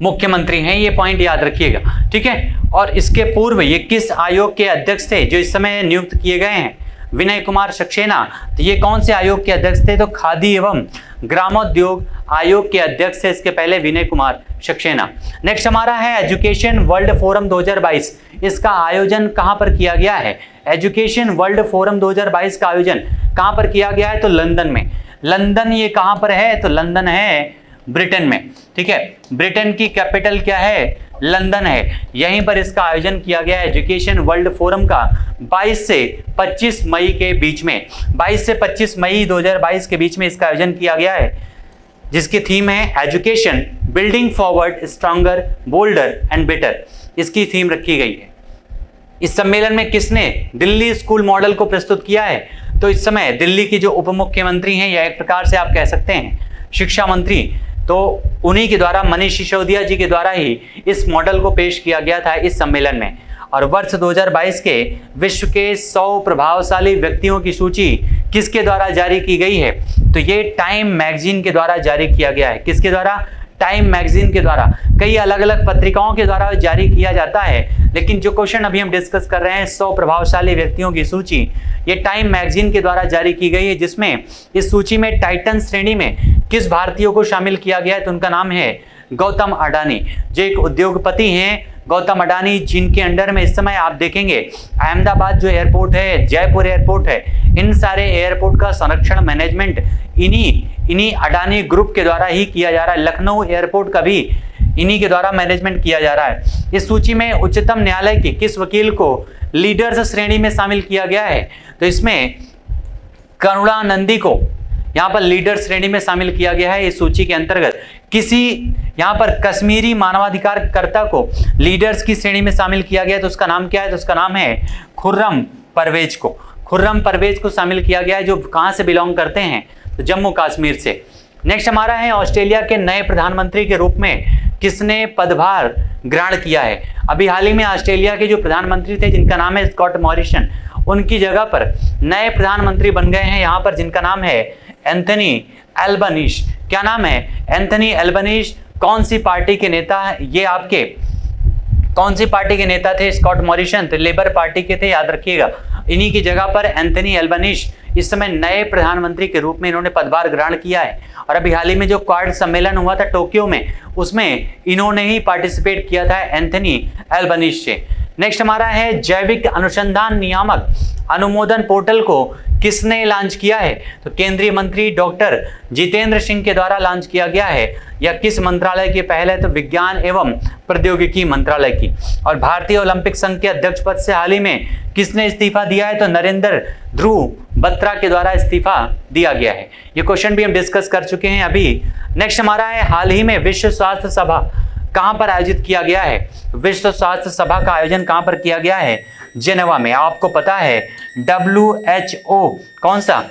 Speaker 1: मुख्यमंत्री हैं, ये पॉइंट याद रखिएगा, ठीक है। और इसके पूर्व ये किस आयोग के अध्यक्ष थे जो इस समय नियुक्त किए गए हैं, विनय कुमार सक्सेना। तो ये कौन से आयोग के अध्यक्ष थे, तो खादी एवं ग्रामोद्योग आयोग के अध्यक्ष थे इसके पहले विनय कुमार सक्सेना। नेक्स्ट हमारा है एजुकेशन वर्ल्ड फोरम 2022, इसका आयोजन कहां पर किया गया है। एजुकेशन वर्ल्ड फोरम 2022 का आयोजन कहां पर किया गया है, तो लंदन में। लंदन ये कहां पर है, तो लंदन है ब्रिटेन में, ठीक है। ब्रिटेन की कैपिटल क्या है, लंदन है। यहीं पर इसका आयोजन किया गया है एजुकेशन वर्ल्ड फोरम का 22 से 25 मई के बीच में, 22 से 25 मई 2022 के बीच में इसका आयोजन किया गया है, जिसकी थीम है education building forward stronger boulder and better, इसकी थीम रखी गई है। इस सम्मेलन में किसने दिल्ली स्कूल मॉडल को प्रस्तुत किया है, तो इस समय दिल्ली की जो उप मुख्यमंत्री हैं या एक प्रकार से आप कह सकते हैं शिक्षा मंत्री, तो उन्हीं के द्वारा मनीष सिसोदिया जी के द्वारा ही इस मॉडल को पेश किया गया था इस सम्मेलन में। और वर्ष 2022 के विश्व के 100 प्रभावशाली व्यक्तियों की सूची किसके द्वारा जारी की गई है, तो ये टाइम मैगजीन के द्वारा जारी किया गया है। किसके द्वारा, टाइम मैगजीन के द्वारा। कई अलग अलग पत्रिकाओं के द्वारा जारी किया जाता है, लेकिन जो क्वेश्चन अभी हम डिस्कस कर रहे हैं 100 प्रभावशाली व्यक्तियों की सूची, ये टाइम मैगजीन के द्वारा जारी की गई है, जिसमें इस सूची में टाइटन श्रेणी में किस भारतीय को शामिल किया गया है, तो उनका नाम है गौतम अडानी, जो एक उद्योगपति हैं गौतम अडानी, जिनके अंडर में इस समय आप देखेंगे अहमदाबाद जो एयरपोर्ट है, जयपुर एयरपोर्ट है, इन सारे एयरपोर्ट का संरक्षण मैनेजमेंट इन्हीं अडानी ग्रुप के द्वारा ही किया जा रहा है। लखनऊ एयरपोर्ट का भी इन्हीं के द्वारा मैनेजमेंट किया जा रहा है। इस सूची में उच्चतम न्यायालय के किस वकील को लीडर्स श्रेणी में शामिल किया गया है, तो इसमें करुणानंदी को यहाँ पर लीडर श्रेणी में शामिल किया गया है। इस सूची के अंतर्गत किसी यहाँ पर कश्मीरी मानवाधिकारकर्ता को लीडर्स की श्रेणी में शामिल किया गया है, तो उसका नाम क्या है, तो उसका नाम है खुर्रम परवेज को। खुर्रम परवेज को शामिल किया गया है, जो कहाँ से बिलोंग करते हैं, तो जम्मू कश्मीर से। नेक्स्ट हमारा है ऑस्ट्रेलिया के नए प्रधानमंत्री के रूप में किसने पदभार ग्रहण किया है। अभी हाल ही में ऑस्ट्रेलिया के जो प्रधानमंत्री थे जिनका नाम है स्कॉट मॉरिसन, उनकी जगह पर नए प्रधानमंत्री बन गए हैं यहाँ पर, जिनका नाम है एंथनी एल्बनीज। क्या नाम है, एंथनी एल्बनीज। कौन सी पार्टी के नेता, ये आपके कौन सी पार्टी के नेता थे स्कॉट मॉरिसन, तो लेबर पार्टी के थे, याद रखिएगा। इन्हीं की जगह पर एंथनी एल्बनीज इस समय नए प्रधानमंत्री के रूप में इन्होंने पदभार ग्रहण किया है। और अभी हाल ही में जो क्वाड सम्मेलन हुआ था टोक्यो में, उसमें इन्होंने ही पार्टिसिपेट किया था एंथनी एल्बनीज से। नेक्स्ट हमारा है जैविक अनुसंधान नियामक अनुमोदन पोर्टल को किसने लॉन्च किया है, तो केंद्रीय मंत्री डॉक्टर जितेंद्र सिंह के द्वारा लॉन्च किया गया है। या किस मंत्रालय की पहल है, तो विज्ञान एवं प्रौद्योगिकी मंत्रालय की। और भारतीय ओलंपिक संघ के अध्यक्ष पद से हाल ही में किसने इस्तीफा दिया है, तो नरेंद्र ध्रुव बत्रा के द्वारा इस्तीफा दिया गया है। ये क्वेश्चन भी हम डिस्कस कर चुके हैं अभी। नेक्स्ट हमारा है हाल ही में विश्व स्वास्थ्य कहां पर आयोजित किया गया है? विश्व स्वास्थ्य सभा का आयोजन कहां पर किया गया है? जेनेवा में। आपको पता है WHO, कौन सा?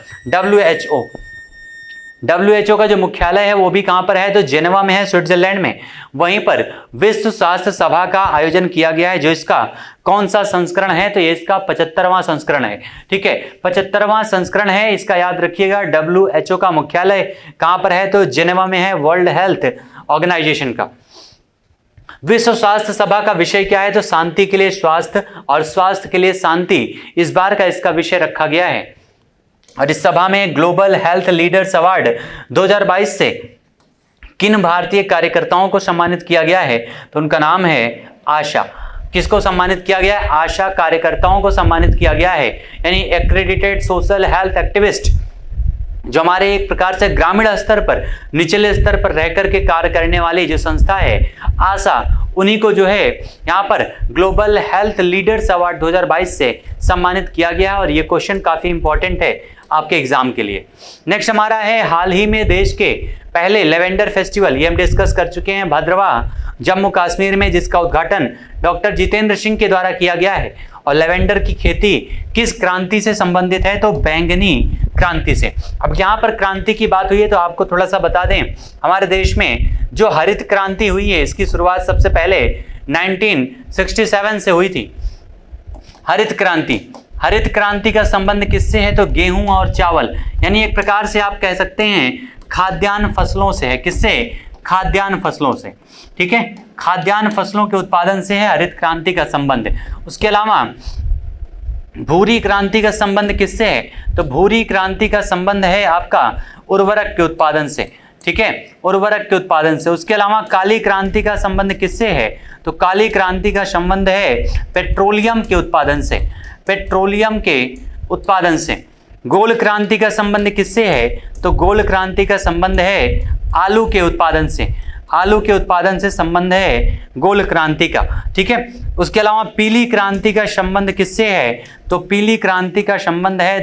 Speaker 1: WHO का जो मुख्यालय है वो भी कहां पर है? तो जेनेवा में है, स्विट्जरलैंड में। वहीं पर विश्व स्वास्थ्य सभा का आयोजन किया गया है, जो इसका कौन सा संस्करण है? तो ये इसका 75वां संस्करण है। ठीक है, 75वां संस्करण है, इसका याद रखिएगा। WHO का मुख्यालय कहां पर है? तो जेनेवा में है, वर्ल्ड हेल्थ ऑर्गेनाइजेशन का। विश्व स्वास्थ्य सभा का विषय क्या है? तो शांति के लिए स्वास्थ्य और स्वास्थ्य के लिए शांति, इस बार का इसका विषय रखा गया है। और इस सभा में ग्लोबल हेल्थ लीडर्स अवार्ड 2022 से किन भारतीय कार्यकर्ताओं को सम्मानित किया गया है? तो उनका नाम है आशा। किसको सम्मानित किया गया है? आशा कार्यकर्ताओं को सम्मानित किया गया है, यानी एक्रेडिटेड सोशल हेल्थ एक्टिविस्ट, जो हमारे एक प्रकार से ग्रामीण स्तर पर, निचले स्तर पर रहकर के कार्य करने वाली जो संस्था है आशा, उन्हीं को जो है यहाँ पर ग्लोबल हेल्थ लीडर्स अवार्ड 2022 से सम्मानित किया गया है। और ये क्वेश्चन काफी इंपॉर्टेंट है आपके एग्जाम के लिए। नेक्स्ट हमारा है, हाल ही में देश के पहले लेवेंडर फेस्टिवल, ये हम डिस्कस कर चुके हैं, भद्रवाह जम्मू कश्मीर में, जिसका उद्घाटन डॉक्टर जितेंद्र सिंह के द्वारा किया गया है। और लेवेंडर की खेती किस क्रांति से संबंधित है? तो बैंगनी क्रांति से। अब यहाँ पर क्रांति की बात हुई है तो आपको थोड़ा सा बता दें, हमारे देश में जो हरित क्रांति हुई है, इसकी शुरुआत सबसे पहले 1967 से हुई थी। हरित क्रांति का संबंध किससे है? तो गेहूं और चावल, यानी एक प्रकार से आप कह सकते हैं खाद्यान्न फसलों से है। किससे? खाद्यान्न फसलों से। ठीक है, खाद्यान्न फसलों के उत्पादन से है हरित क्रांति का संबंध। उसके अलावा भूरी क्रांति का संबंध किससे है? तो भूरी क्रांति का संबंध है आपका उर्वरक के उत्पादन से। ठीक है, उर्वरक के उत्पादन से। उसके अलावा काली क्रांति का संबंध किससे है? तो काली क्रांति का संबंध है पेट्रोलियम के उत्पादन से, पेट्रोलियम के उत्पादन से। गोल क्रांति का संबंध किससे है? तो गोल क्रांति का संबंध है आलू के उत्पादन से, आलू के उत्पादन से संबंध है गोल क्रांति का। ठीक है, उसके अलावा पीली क्रांति का संबंध किससे है? तो पीली क्रांति का संबंध है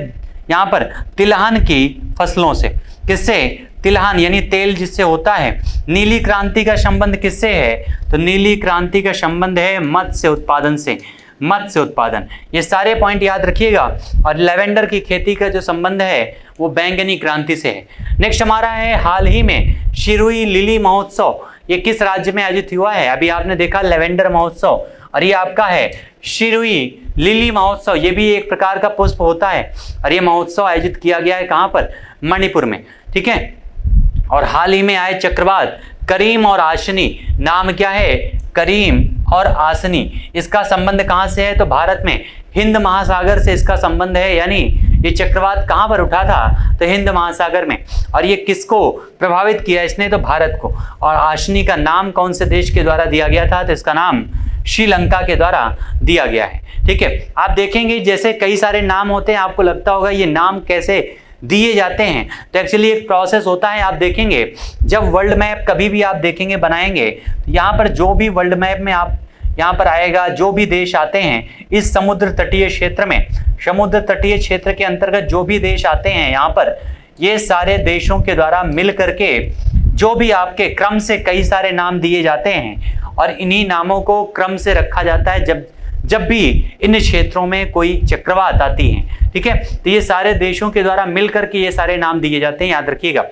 Speaker 1: यहाँ पर तिलहन की फसलों से। किससे? तिलहन, यानी तेल जिससे होता है। नीली क्रांति का संबंध किससे है? तो नीली क्रांति का संबंध है मत्स्य उत्पादन से, मत्स्य उत्पादन। ये सारे पॉइंट याद रखिएगा। और लेवेंडर की खेती का जो संबंध है वो बैंगनी क्रांति से है। नेक्स्ट हमारा है, हाल ही में शिरुई लिली महोत्सव, ये किस राज्य में आयोजित हुआ है? अभी आपने देखा लेवेंडर महोत्सव, और ये आपका है शिरुई लिली महोत्सव। ये भी एक प्रकार का पुष्प होता है, और ये महोत्सव आयोजित किया गया है कहाँ पर? मणिपुर में। ठीक है, और हाल ही में आए चक्रवात करीम और आशनी, नाम क्या है? करीम और आसनी। इसका संबंध कहां से है? तो भारत में हिंद महासागर से इसका संबंध है, यानी ये चक्रवात कहां पर उठा था? तो हिंद महासागर में। और ये किसको प्रभावित किया इसने? तो भारत को। और आशनी का नाम कौन से देश के द्वारा दिया गया था? तो इसका नाम श्रीलंका के द्वारा दिया गया है। ठीक है, आप देखेंगे जैसे कई सारे नाम होते हैं, आपको लगता होगा ये नाम कैसे दिए जाते हैं, तो एक्चुअली एक प्रोसेस होता है। आप देखेंगे जब वर्ल्ड मैप कभी भी आप देखेंगे बनाएंगे, तो यहाँ पर जो भी वर्ल्ड मैप में आप यहाँ पर आएगा, जो भी देश आते हैं इस समुद्र तटीय क्षेत्र में, समुद्र तटीय क्षेत्र के अंतर्गत जो भी देश आते हैं यहाँ पर, ये सारे देशों के द्वारा मिल करके जो भी आपके क्रम से कई सारे नाम दिए जाते हैं, और इन्हीं नामों को क्रम से रखा जाता है जब भी इन क्षेत्रों में कोई चक्रवात आती है। ठीक है, तो ये सारे देशों के द्वारा मिलकर के ये सारे नाम दिए जाते हैं, याद रखिएगा।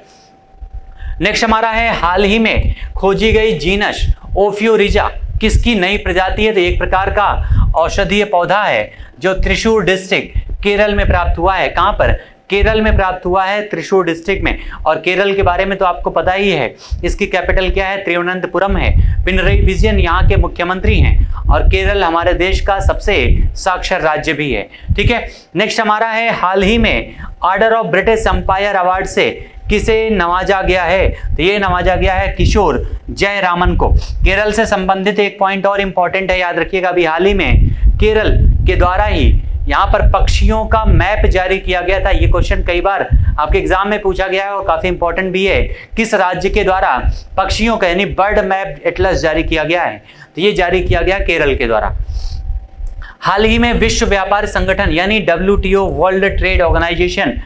Speaker 1: नेक्स्ट हमारा है, हाल ही में खोजी गई जीनस ओफियोरिजा किसकी नई प्रजाति है? तो एक प्रकार का औषधीय पौधा है जो त्रिशूर डिस्ट्रिक्ट केरल में प्राप्त हुआ है। कहां पर? केरल में प्राप्त हुआ है, त्रिशूर डिस्ट्रिक्ट में। और केरल के बारे में तो आपको पता ही है, इसकी कैपिटल क्या है? तिरुवनंतपुरम है। पिनरई विजयन यहाँ के मुख्यमंत्री हैं, और केरल हमारे देश का सबसे साक्षर राज्य भी है। ठीक है, नेक्स्ट हमारा है, हाल ही में Order of British Empire award से किसे नवाजा गया है? तो ये नवाजा गया है किशोर जयरामन को। केरल से संबंधित एक पॉइंट और इंपॉर्टेंट है, याद रखिएगा। अभी हाल ही में केरल के द्वारा ही यहाँ पर पक्षियों का मैप जारी किया गया था। ये क्वेश्चन कई बार आपके एग्जाम में पूछा गया है और काफी इंपॉर्टेंट भी है। किस राज्य के द्वारा पक्षियों का यानी बर्ड मैप एटलस जारी किया गया है? तो ये जारी किया गया केरल के द्वारा। हाल ही में विश्व व्यापार संगठन यानी WTO वर्ल्ड ट्रेड ऑर्गेनाइजेशन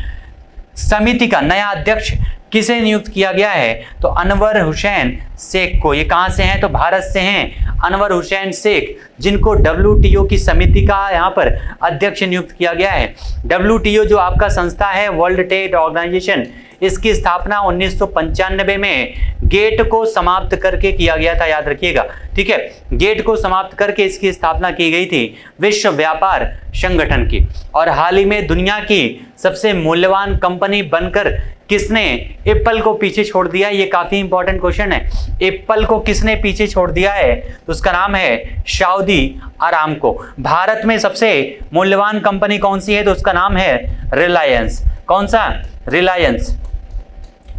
Speaker 1: समिति का नया अध्यक्ष किसे नियुक्त किया गया है? तो अनवर हुसैन शेख को। ये कहां से हैं? तो भारत से हैं, अनवर हुसैन शेख, जिनको WTO की समिति का यहां पर अध्यक्ष नियुक्त किया गया है। WTO जो आपका संस्था है, वर्ल्ड ट्रेड ऑर्गेनाइजेशन, इसकी स्थापना 1995 में गेट को समाप्त करके किया गया था, याद रखिएगा, ठीक है। गेट को समाप्त करके इसकी स्थापना की गई थी विश्व व्यापार संगठन की। और हाल ही में दुनिया की सबसे मूल्यवान कंपनी बनकर किसने एप्पल को पीछे छोड़ दिया? ये काफी इंपॉर्टेंट क्वेश्चन है। एप्पल को किसने पीछे छोड़ दिया है? तो उसका नाम है सऊदी अरामको। भारत में सबसे मूल्यवान कंपनी कौन सी है? तो उसका नाम है रिलायंस। कौन सा? रिलायंस,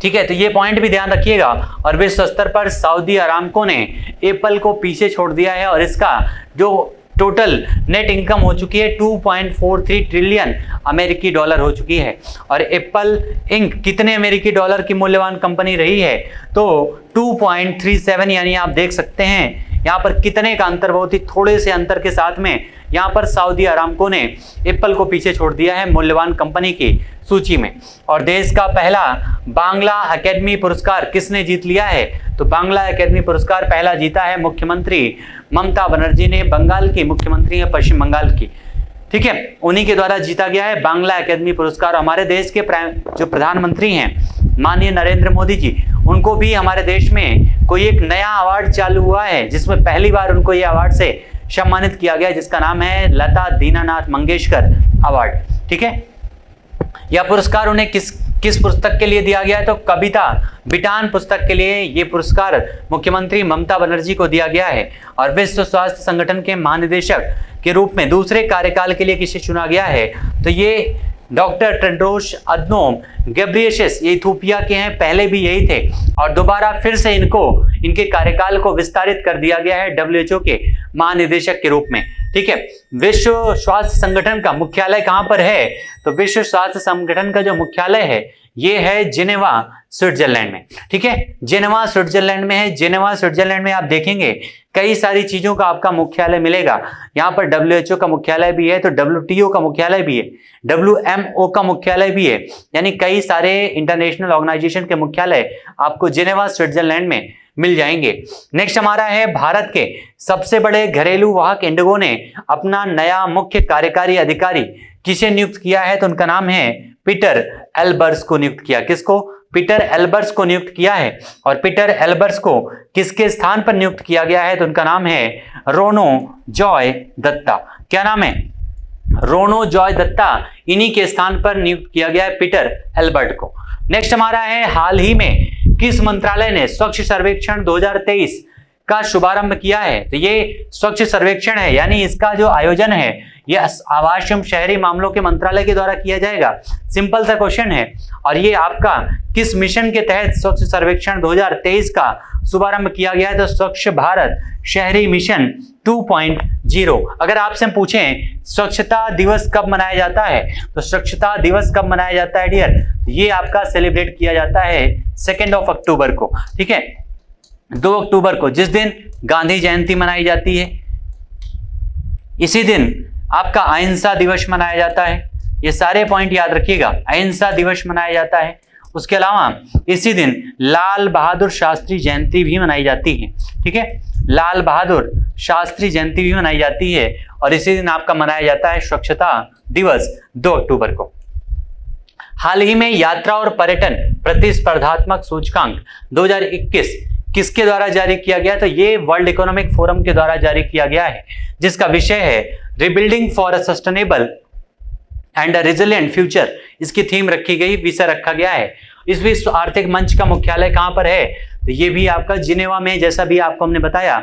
Speaker 1: ठीक है। तो ये पॉइंट भी ध्यान रखिएगा। और विश्व स्तर पर सऊदी अरामको ने एप्पल को पीछे छोड़ दिया है और इसका जो टोटल नेट इनकम हो चुकी है 2.43 ट्रिलियन अमेरिकी डॉलर हो चुकी है। और एप्पल इंक कितने अमेरिकी डॉलर की मूल्यवान कंपनी रही है? तो 2.37, यानी आप देख सकते हैं यहाँ पर कितने का अंतर, बहुत ही थोड़े से अंतर के साथ में यहाँ पर सऊदी अरामको ने एप्पल को पीछे छोड़ दिया है मूल्यवान कंपनी की सूची में। और देश का पहला बांग्ला अकेडमी पुरस्कार किसने जीत लिया है? तो बांग्ला अकेडमी पुरस्कार पहला जीता है मुख्यमंत्री ममता बनर्जी ने, बंगाल की मुख्यमंत्री है, पश्चिम बंगाल की, ठीक है, उन्हीं के द्वारा जीता गया है बांग्ला अकेडमी पुरस्कार। हमारे देश के जो प्रधानमंत्री हैं माननीय नरेंद्र मोदी जी, उनको भी हमारे देश में कोई एक नया अवार्ड चालू हुआ है जिसमें पहली बार उनको ये अवार्ड से सम्मानित किया गया, जिसका नाम है लता दीनानाथ मंगेशकर अवार्ड, ठीक है। यह पुरस्कार उन्हें किस पुस्तक के लिए दिया गया है? तो कविता बिटान पुस्तक के लिए ये पुरस्कार मुख्यमंत्री ममता बनर्जी को दिया गया है। और विश्व स्वास्थ्य संगठन के महानिदेशक के रूप में दूसरे कार्यकाल के लिए किसे चुना गया है? तो ये डॉक्टर टेड्रोस अधनोम घेब्रेयेसस, ये इथियोपिया के हैं, पहले भी यही थे और दोबारा फिर से इनके कार्यकाल को विस्तारित कर दिया गया है WHO के महानिदेशक के रूप में, ठीक है। विश्व स्वास्थ्य संगठन का मुख्यालय कहां पर है? तो विश्व स्वास्थ्य संगठन का जो मुख्यालय है ये है जिनेवा स्विट्जरलैंड में, ठीक है। जिनेवा स्विट्जरलैंड में है। जिनेवा स्विट्जरलैंड में आप देखेंगे कई सारी चीजों का आपका मुख्यालय मिलेगा। यहाँ पर WHO का मुख्यालय भी है, तो WTO का मुख्यालय भी है, WMO का मुख्यालय भी है, यानी कई सारे इंटरनेशनल ऑर्गेनाइजेशन के मुख्यालय आपको जिनेवा स्विट्जरलैंड में मिल जाएंगे। नेक्स्ट हमारा है भारत के सबसे बड़े घरेलू वाहक इंडिगो ने अपना नया मुख्य कार्यकारी अधिकारी किसे नियुक्त किया है? तो उनका नाम है पीटर एल्बर्स को नियुक्त किया। किसको? पीटर एल्बर्स को नियुक्त किया है। और पीटर एल्बर्स को किसके स्थान पर नियुक्त किया गया है? तो उनका नाम है रोनो जॉय दत्ता। क्या नाम है? रोनो जॉय दत्ता, इन्हीं के स्थान पर नियुक्त किया गया है पीटर एल्बर्ट को। नेक्स्ट हमारा है हाल ही में किस मंत्रालय ने स्वच्छ सर्वेक्षण 2023 का शुभारंभ किया है? तो ये स्वच्छ सर्वेक्षण है, यानी इसका जो आयोजन है ये आवास एवं शहरी मामलों के मंत्रालय के द्वारा किया जाएगा। सिंपल सा क्वेश्चन है। और ये आपका किस मिशन के तहत स्वच्छ सर्वेक्षण 2023 का शुभारंभ किया गया है? तो स्वच्छ भारत शहरी मिशन 2.0। अगर आपसे हम पूछें स्वच्छता दिवस कब मनाया जाता है, तो स्वच्छता दिवस कब मनाया जाता है डियर? ये आपका सेलिब्रेट किया जाता है 2 अक्टूबर को, ठीक है, 2 अक्टूबर को, जिस दिन गांधी जयंती मनाई जाती है। इसी दिन आपका अहिंसा दिवस मनाया जाता है। ये सारे पॉइंट याद रखिएगा, अहिंसा दिवस मनाया जाता है। उसके अलावा इसी दिन लाल बहादुर शास्त्री जयंती भी मनाई जाती है, ठीक है, लाल बहादुर शास्त्री जयंती भी मनाई जाती है। और इसी दिन आपका मनाया जाता है स्वच्छता दिवस 2 अक्टूबर को। हाल ही में यात्रा और पर्यटन प्रतिस्पर्धात्मक सूचकांक 2021 किसके द्वारा जारी किया गया? तो ये वर्ल्ड इकोनॉमिक फोरम के द्वारा जारी किया गया है, जिसका विषय है rebuilding for a sustainable and a resilient future. इसकी थीम रखी गई, विषय रखा गया है। इस विश्व आर्थिक मंच का मुख्यालय कहां पर है? तो ये भी आपका जिनेवा में, जैसा भी आपको हमने बताया।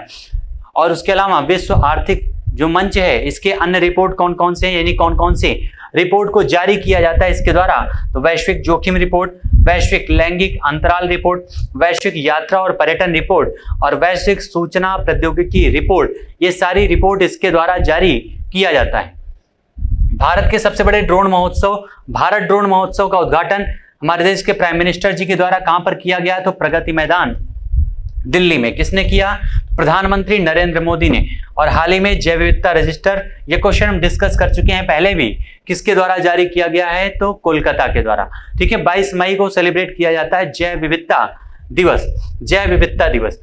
Speaker 1: और उसके अलावा विश्व आर्थिक जो मंच है इसके अन्य रिपोर्ट कौन कौन से हैं, यानी कौन कौन से रिपोर्ट को जारी किया जाता है इसके द्वारा? तो वैश्विक जोखिम रिपोर्ट, वैश्विक लैंगिक अंतराल रिपोर्ट, वैश्विक यात्रा और पर्यटन रिपोर्ट और वैश्विक सूचना प्रौद्योगिकी रिपोर्ट, ये सारी रिपोर्ट इसके द्वारा जारी किया जाता है। भारत के सबसे बड़े ड्रोन महोत्सव, भारत ड्रोन महोत्सव का उद्घाटन हमारे देश के प्राइम मिनिस्टर जी के द्वारा कहां पर किया गया? तो प्रगति मैदान दिल्ली में। किसने किया? प्रधानमंत्री नरेंद्र मोदी ने। और हाल ही में जैव विविधता रजिस्टर, ये क्वेश्चन हम डिस्कस कर चुके हैं पहले भी, किसके द्वारा जारी किया गया है, तो कोलकाता के द्वारा। ठीक है, 22 मई को सेलिब्रेट किया जाता है जैव विविधता दिवस। जैव विविधता दिवस,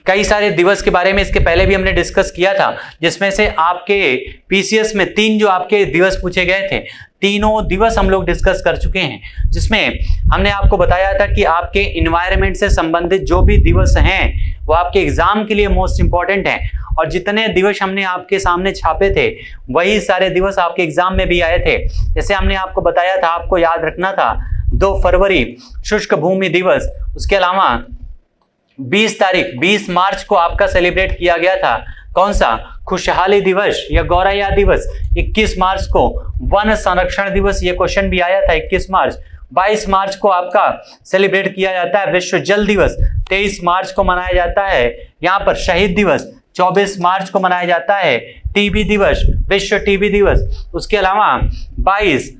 Speaker 1: कई सारे दिवस के बारे में इसके पहले भी हमने डिस्कस किया था, जिसमें से आपके पीसीएस में 3 जो आपके दिवस पूछे गए थे, तीनों दिवस हम लोग डिस्कस कर चुके हैं, जिसमें हमने आपको बताया था कि आपके इन्वायरमेंट से संबंधित जो भी दिवस हैं वो आपके एग्जाम के लिए मोस्ट इंपॉर्टेंट हैं। और जितने दिवस हमने आपके सामने छापे थे वही सारे दिवस आपके एग्जाम में भी आए थे। जैसे हमने आपको बताया था, आपको याद रखना था 2 फरवरी शुष्क भूमि दिवस, उसके अलावा 20 मार्च को आपका सेलिब्रेट किया गया था कौन सा, खुशहाली दिवस या गौरैया दिवस। 21 मार्च को वन संरक्षण दिवस, ये क्वेश्चन भी आया था 21 मार्च। 22 मार्च को आपका सेलिब्रेट किया जाता है विश्व जल दिवस। 23 मार्च को मनाया जाता है यहाँ पर शहीद दिवस। 24 मार्च को मनाया जाता है टीबी दिवस, विश्व टीबी दिवस। उसके अलावा 22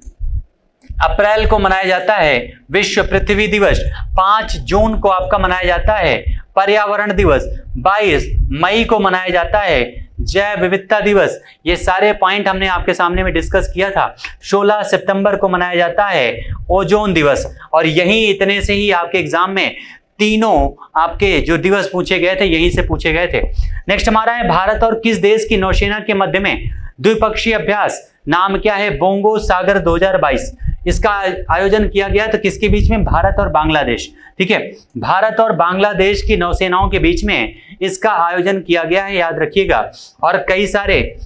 Speaker 1: अप्रैल को मनाया जाता है विश्व पृथ्वी दिवस। 5 जून को आपका मनाया जाता है पर्यावरण दिवस। 22 मई को मनाया जाता है जैव विविधता दिवस। ये सारे पॉइंट हमने आपके सामने में डिस्कस किया था। 16 सितंबर को मनाया जाता है ओजोन दिवस। और यही इतने से ही आपके एग्जाम में तीनों आपके जो दिवस पूछे गए थे यहीं से पूछे गए थे। नेक्स्ट हमारा है भारत और किस देश की नौसेना के मध्य में द्विपक्षीय अभ्यास, नाम क्या है, बोंगो सागर 2022। इसका आयोजन किया गया तो किसके बीच में, भारत और बांग्लादेश। ठीक है, भारत और बांग्लादेश की नौसेनाओं के बीच में इसका आयोजन किया गया है, याद रखिएगा। और कई सारे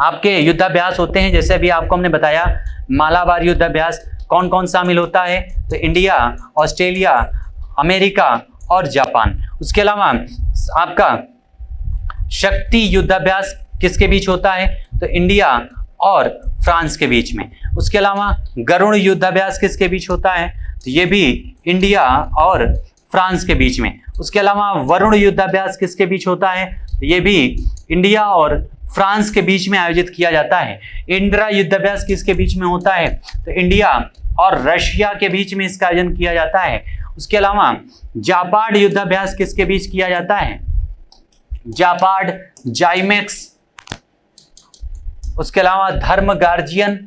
Speaker 1: आपके युद्धाभ्यास होते हैं, जैसे अभी आपको हमने बताया मालाबार युद्धाभ्यास। कौन कौन शामिल होता है, तो इंडिया, ऑस्ट्रेलिया, अमेरिका और जापान। उसके अलावा आपका शक्ति युद्धाभ्यास किसके बीच होता है, तो इंडिया और फ्रांस के बीच में। उसके अलावा गरुड़ युद्धाभ्यास किसके बीच होता है, तो ये भी इंडिया और फ्रांस के बीच में। उसके अलावा वरुण युद्धाभ्यास किसके बीच होता है, तो ये भी इंडिया और फ्रांस के बीच में आयोजित किया जाता है। इंदिरा युद्धाभ्यास किसके बीच में होता है, तो इंडिया और रशिया के बीच में इसका आयोजन किया जाता है। उसके अलावा जापाड युद्धाभ्यास किसके बीच किया जाता है, जापाड, जाइमेक्स। उसके अलावा धर्म गार्जियन,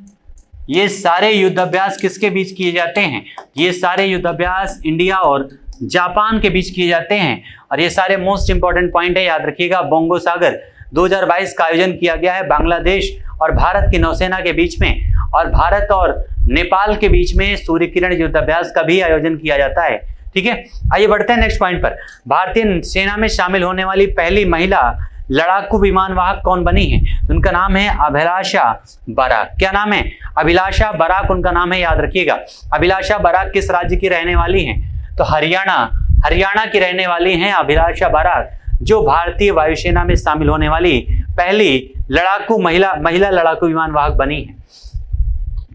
Speaker 1: ये सारे युद्धाभ्यास किसके बीच किए जाते हैं, ये सारे युद्धाभ्यास इंडिया और जापान के बीच किए जाते हैं। और ये सारे मोस्ट इंपॉर्टेंट पॉइंट है, याद रखिएगा। बोंगो सागर 2022 का आयोजन किया गया है बांग्लादेश और भारत की नौसेना के बीच में। और भारत और नेपाल के बीच में सूर्य किरण युद्धाभ्यास का भी आयोजन किया जाता है। ठीक है, आइए बढ़ते हैं नेक्स्ट पॉइंट पर। भारतीय सेना में शामिल होने वाली पहली महिला लड़ाकू विमान वाहक कौन बनी है, उनका नाम है अभिलाषा बराक। क्या नाम है, अभिलाषा बराक उनका नाम है, याद रखिएगा। अभिलाषा बराक किस राज्य की रहने वाली हैं, तो हरियाणा की रहने वाली हैं अभिलाषा बराक, जो भारतीय वायुसेना में शामिल होने वाली पहली लड़ाकू महिला लड़ाकू विमान वाहक बनी है।